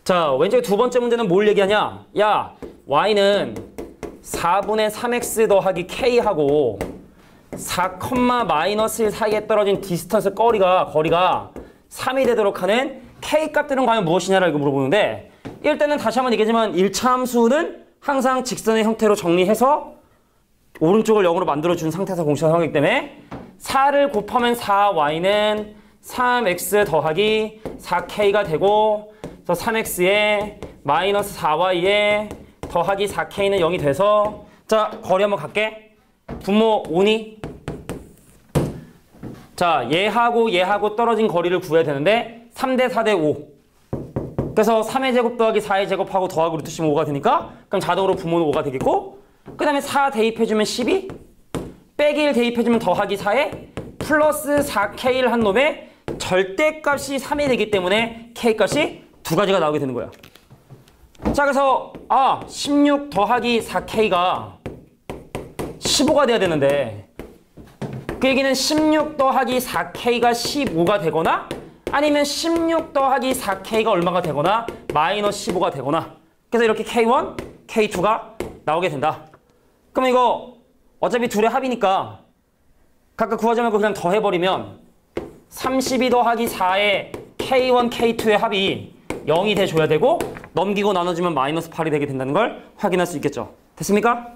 자, 왼쪽에 두 번째 문제는 뭘 얘기하냐? 야, y는 4분의 3x 더하기 k하고 4, 마이너스 1 사이에 떨어진 디스턴스 거리가 3이 되도록 하는 k 값들은 과연 무엇이냐라고 이거 물어보는데 일단은 다시 한번 얘기하지만 1차 함수는 항상 직선의 형태로 정리해서 오른쪽을 0으로 만들어준 상태에서 공식을 사용하기 때문에 4를 곱하면 4y는 3x 더하기 4k가 되고 그래서 3x에 마이너스 4y에 더하기 4k는 0이 돼서 자, 거리 한번 갈게. 분모 5니? 자, 얘하고 떨어진 거리를 구해야 되는데 3대 4대 5 그래서 3의 제곱 더하기 4의 제곱하고 더하고 루트 15가 되니까 그럼 자동으로 분모는 5가 되겠고 그 다음에 4 대입해주면 12 빼기 1 대입해주면 더하기 4에 플러스 4k를 한 놈에 절대값이 3이 되기 때문에 k값이 두 가지가 나오게 되는 거야. 자, 그래서 16 더하기 4k가 15가 돼야 되는데 그 얘기는 16 더하기 4k가 15가 되거나 아니면 16 더하기 4k가 얼마가 되거나 마이너스 15가 되거나 그래서 이렇게 k1, k2가 나오게 된다. 그럼 이거 어차피 둘의 합이니까 각각 구하지 말고 그냥 더해버리면 32 더하기 4의 K1, K2의 합이 0이 돼줘야 되고 넘기고 나눠주면 마이너스 8이 되게 된다는 걸 확인할 수 있겠죠. 됐습니까?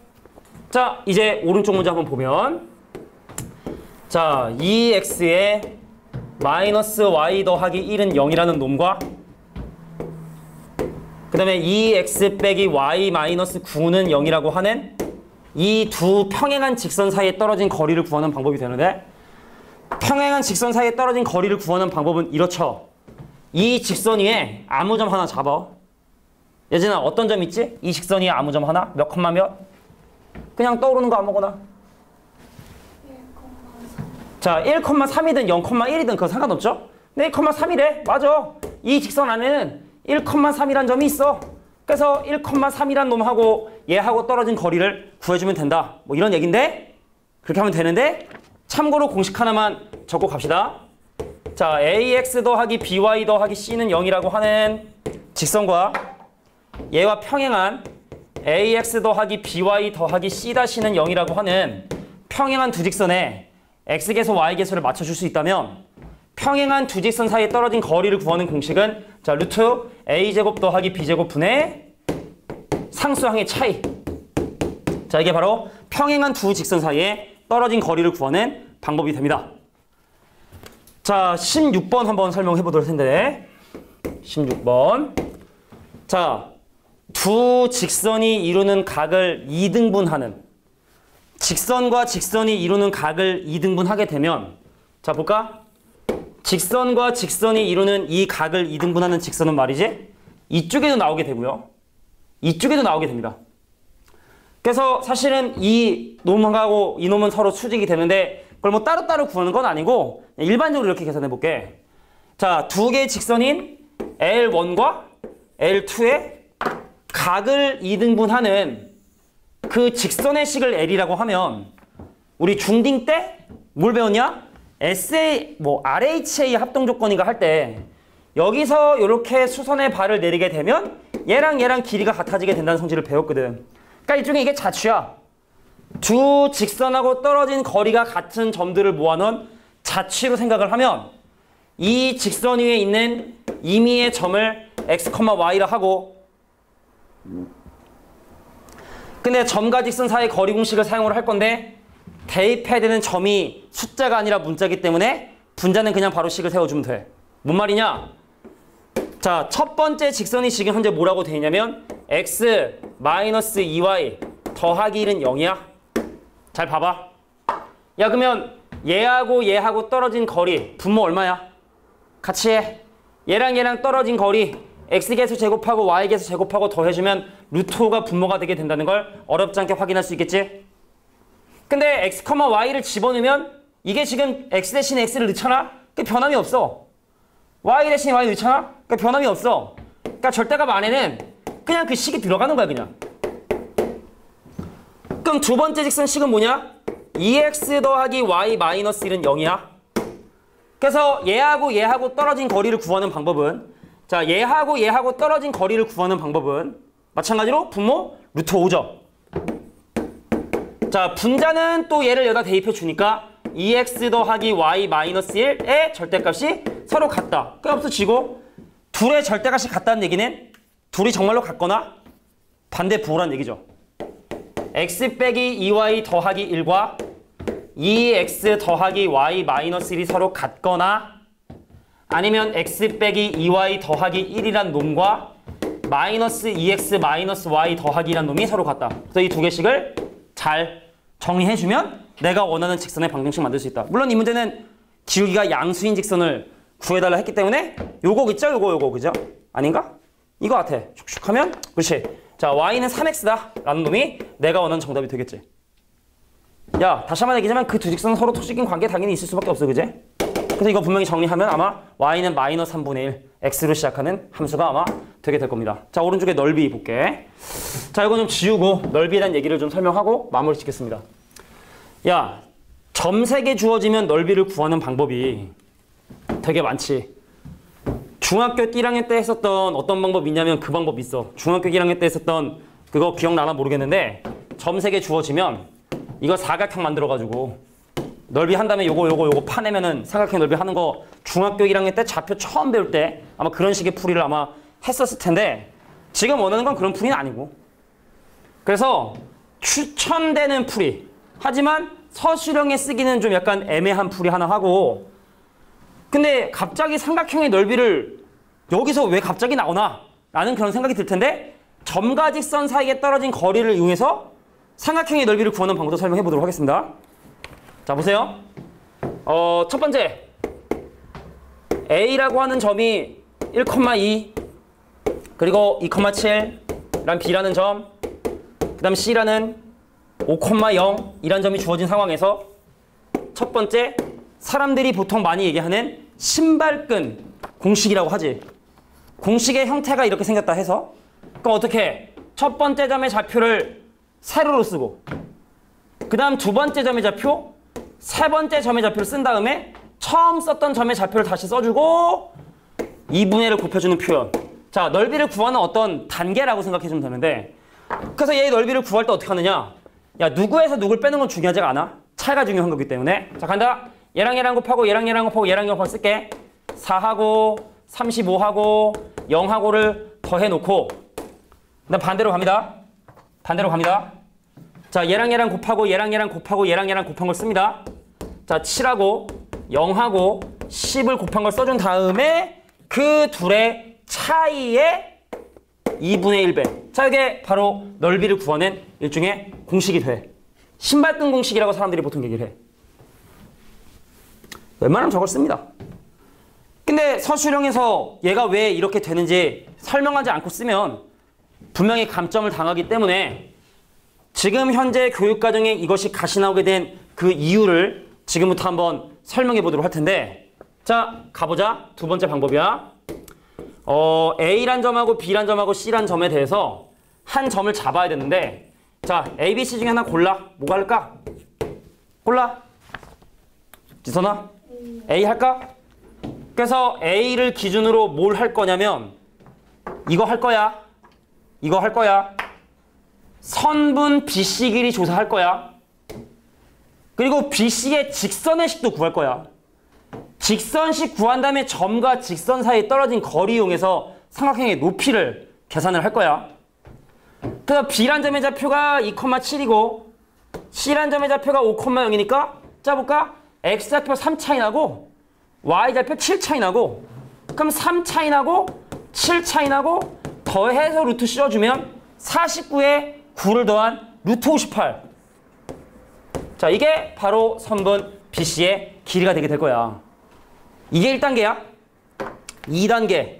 자, 이제 오른쪽 문제 한번 보면 자, 2x에 마이너스 y 더하기 1은 0이라는 놈과 그 다음에 2x 빼기 y 마이너스 9는 0이라고 하는 이 두 평행한 직선 사이에 떨어진 거리를 구하는 방법이 되는데 평행한 직선 사이에 떨어진 거리를 구하는 방법은 이렇죠. 이 직선 위에 아무 점 하나 잡아. 예진아 어떤 점 있지? 이 직선 위에 아무 점 하나? 몇 컴마 몇? 그냥 떠오르는 거 아무거나. 자, 1,3이든 0,1이든 그거 상관없죠? 근데 1,3이래. 맞아. 이 직선 안에는 1,3이란 점이 있어. 그래서 1,3이란 놈하고 얘하고 떨어진 거리를 구해주면 된다. 뭐 이런 얘기인데 그렇게 하면 되는데 참고로 공식 하나만 적고 갑시다. 자, ax 더하기 by 더하기 c는 0이라고 하는 직선과 얘와 평행한 ax 더하기 by 더하기 c-는 0이라고 하는 평행한 두 직선에 x계수 y계수를 맞춰줄 수 있다면 평행한 두 직선 사이에 떨어진 거리를 구하는 공식은 자, 루트 a제곱 더하기 b제곱 분의 상수항의 차이. 자, 이게 바로 평행한 두 직선 사이에 떨어진 거리를 구하는 방법이 됩니다. 자, 16번 한번 설명해 보도록 할 텐데 16번. 자, 두 직선이 이루는 각을 2등분하는 직선과 직선이 이루는 각을 2등분하게 되면 자, 볼까? 직선과 직선이 이루는 이 각을 2등분하는 직선은 말이지 이쪽에도 나오게 되고요. 이쪽에도 나오게 됩니다. 그래서 사실은 이 놈하고 이 놈은 서로 수직이 되는데 그걸 뭐 따로따로 구하는 건 아니고 일반적으로 이렇게 계산해 볼게. 자, 두 개의 직선인 L1과 L2의 각을 2등분하는 그 직선의 식을 L이라고 하면 우리 중딩 때 뭘 배웠냐? SA, 뭐 RHA 합동조건인가 할 때 여기서 이렇게 수선의 발을 내리게 되면 얘랑 얘랑 길이가 같아지게 된다는 성질을 배웠거든. 그러니까 일종의 이게 자취야. 두 직선하고 떨어진 거리가 같은 점들을 모아놓은 자취로 생각을 하면 이 직선 위에 있는 임의의 점을 x, y라 하고 근데 점과 직선 사이 거리 공식을 사용을 할 건데 대입해야 되는 점이 숫자가 아니라 문자이기 때문에 분자는 그냥 바로 식을 세워주면 돼. 뭔 말이냐? 자, 첫 번째 직선이 지금 현재 뭐라고 돼 있냐면 x 마이너스 2y 더하기 1은 0이야. 잘 봐봐. 야, 그러면 얘하고 떨어진 거리 분모 얼마야? 같이 해. 얘랑 얘랑 떨어진 거리 x계수 제곱하고 y계수 제곱하고 더해주면 루트 5가 분모가 되게 된다는 걸 어렵지 않게 확인할 수 있겠지? 근데 x, y를 집어넣으면 이게 지금 x 대신 x를 넣잖아? 그 변함이 없어. y 대신 y 넣잖아? 그 변함이 없어. 그러니까 절대값 안에는 그냥 그 식이 들어가는 거야, 그냥. 그럼 두 번째 직선 식은 뭐냐? 2x 더하기 y 마이너스 1은 0이야. 그래서 얘하고 떨어진 거리를 구하는 방법은 자, 얘하고 떨어진 거리를 구하는 방법은 마찬가지로 분모 루트 5죠. 자, 분자는 또 얘를 여기다 대입해 주니까 2x 더하기 y 마이너스 1의 절대값이 서로 같다. 그게 없어지고 둘의 절대값이 같다는 얘기는 둘이 정말로 같거나 반대 부호란 얘기죠. x 빼기 2y 더하기 1과 2x 더하기 y 마이너스 1이 서로 같거나 아니면 x 빼기 2y 더하기 1이란 놈과 마이너스 2x 마이너스 y 더하기 1이란 놈이 서로 같다. 그래서 이 두 개씩을 잘 정리해주면 내가 원하는 직선의 방정식 만들 수 있다. 물론 이 문제는 기울기가 양수인 직선을 구해달라 했기 때문에 요거 있죠? 요거 그죠? 아닌가? 이거 같아. 슉슉 하면 그렇지. 자, y는 3x다 라는 놈이 내가 원하는 정답이 되겠지. 야, 다시 한번 얘기하자면 그 두 직선은 서로 토식인 관계 당연히 있을 수밖에 없어, 그지? 그래서 이거 분명히 정리하면 아마 y는 마이너스 3분의 1 x로 시작하는 함수가 아마 되게 될 겁니다. 자, 오른쪽에 넓이 볼게. 자, 이거 좀 지우고 넓이에 대한 얘기를 좀 설명하고 마무리 짓겠습니다. 야, 점 3개 주어지면 넓이를 구하는 방법이 되게 많지. 중학교 1학년 때 했었던 어떤 방법이 있냐면 그 방법 있어. 중학교 1학년 때 했었던 그거 기억나나 모르겠는데 점 3개 주어지면 이거 사각형 만들어가지고 넓이 한 다음에 요거 파내면은 삼각형 넓이 하는 거 중학교 1학년 때 좌표 처음 배울 때 아마 그런 식의 풀이를 아마 했었을 텐데 지금 원하는 건 그런 풀이는 아니고. 그래서 추천되는 풀이. 하지만 서술형에 쓰기는 좀 약간 애매한 풀이 하나 하고 근데 갑자기 삼각형의 넓이를 여기서 왜 갑자기 나오나? 라는 그런 생각이 들 텐데 점과 직선 사이에 떨어진 거리를 이용해서 삼각형의 넓이를 구하는 방법도 설명해 보도록 하겠습니다. 자, 보세요. 첫 번째 A라고 하는 점이 1,2 그리고 2,7 란 B라는 점 그 다음 C라는 5,0 이란 점이 주어진 상황에서 첫 번째 사람들이 보통 많이 얘기하는 신발끈 공식이라고 하지. 공식의 형태가 이렇게 생겼다 해서 그럼 어떻게 첫 번째 점의 좌표를 세로로 쓰고 그 다음 두 번째 점의 좌표 세 번째 점의 좌표를 쓴 다음에 처음 썼던 점의 좌표를 다시 써주고 2분의 1을 곱해주는 표현. 자, 넓이를 구하는 어떤 단계라고 생각해주면 되는데 그래서 얘의 넓이를 구할 때 어떻게 하느냐. 야, 누구에서 누굴 빼는 건 중요하지가 않아. 차이가 중요한 거기 때문에. 자, 간다. 얘랑 얘랑 곱하고 얘랑 얘랑 곱하고 얘랑 얘랑 쓸게. 4하고 35하고 0하고를 더해놓고 그다음 반대로 갑니다. 반대로 갑니다. 자, 얘랑 얘랑 곱하고 얘랑 얘랑 곱하고 얘랑 얘랑 곱한 걸 씁니다. 자, 7하고 0하고 10을 곱한 걸 써준 다음에 그 둘의 차이에 2분의 1배. 자, 이게 바로 넓이를 구하는 일종의 공식이 돼. 신발끈 공식이라고 사람들이 보통 얘기를 해. 웬만하면 저걸 씁니다. 근데 서술형에서 얘가 왜 이렇게 되는지 설명하지 않고 쓰면 분명히 감점을 당하기 때문에 지금 현재 교육과정에 이것이 가시 나오게 된 그 이유를 지금부터 한번 설명해 보도록 할 텐데 자, 가보자. 두 번째 방법이야. A란 점하고 B란 점하고 C란 점에 대해서 한 점을 잡아야 되는데 자, A, B, C 중에 하나 골라. 뭐가 할까? 골라. 지선아? A 할까? 그래서 A를 기준으로 뭘 할 거냐면 이거 할 거야. 이거 할 거야. 선분 BC 길이 조사할 거야. 그리고 BC의 직선의 식도 구할 거야. 직선식 구한 다음에 점과 직선 사이에 떨어진 거리 이용해서 삼각형의 높이를 계산을 할 거야. 그래서 B란 점의 좌표가 2,7이고 C란 점의 좌표가 5,0이니까 짜볼까? X 좌표 3 차이 나고 Y 좌표 7 차이 나고 그럼 3 차이 나고 7 차이 나고 더해서 루트 씌워주면 49에 9를 더한 루트 58. 자, 이게 바로 선분 BC의 길이가 되게 될 거야. 이게 1단계야. 2단계.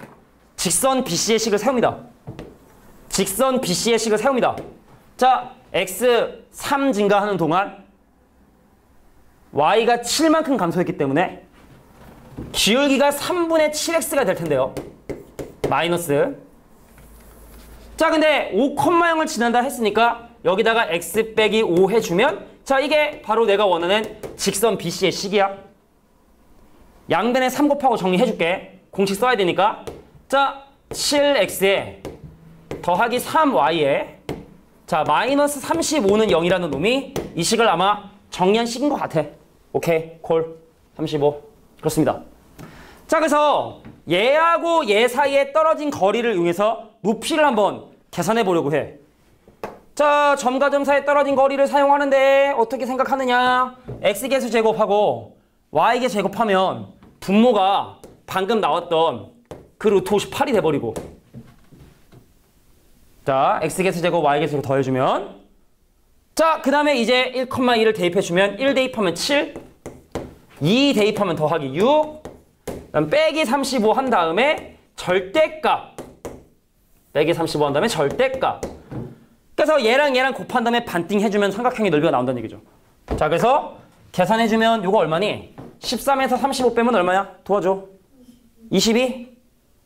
직선 BC의 식을 세웁니다. 직선 BC의 식을 세웁니다. 자, X 3 증가하는 동안 Y가 7만큼 감소했기 때문에 기울기가 3분의 7X가 될 텐데요. 마이너스. 자, 근데 5,0을 지난다 했으니까 여기다가 X 빼기 5 해주면 자, 이게 바로 내가 원하는 직선 BC의 식이야. 양변에 3 곱하고 정리해줄게. 공식 써야 되니까. 자, 7x에 더하기 3y에 자, 마이너스 35는 0이라는 놈이 이 식을 아마 정리한 식인 것 같아. 오케이, 콜. 35. 그렇습니다. 자, 그래서 얘하고 얘 사이에 떨어진 거리를 이용해서 높이를 한번 계산해 보려고 해. 자, 점과 점 사이에 떨어진 거리를 사용하는데 어떻게 생각하느냐. x계수 제곱하고 y계 제곱하면 분모가 방금 나왔던 그 루트 58이 돼버리고 자, x계수 제곱 y계수 제곱 더해주면 자, 그 다음에 이제 1,2를 대입해주면 1 대입하면 7 2 대입하면 더하기 6 그다음 빼기 35 한 다음에 절대값 빼기 35 한 다음에 절대값. 그래서 얘랑 얘랑 곱한 다음에 반띵 해주면 삼각형의 넓이가 나온다는 얘기죠. 자, 그래서 계산해주면 이거 얼마니? 13에서 35 빼면 얼마야? 도와줘. 22?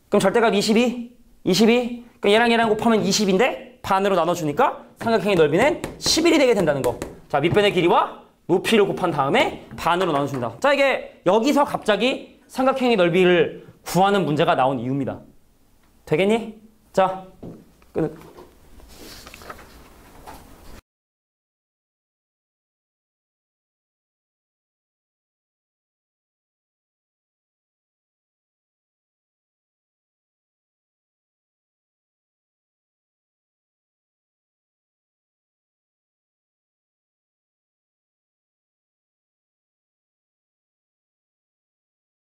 그럼 절대값 22? 22? 그럼 얘랑 곱하면 20인데 반으로 나눠주니까 삼각형의 넓이는 11이 되게 된다는 거. 자, 밑변의 길이와 높이를 곱한 다음에 반으로 나눠준다. 자, 이게 여기서 갑자기 삼각형의 넓이를 구하는 문제가 나온 이유입니다. 되겠니? 자, 끝.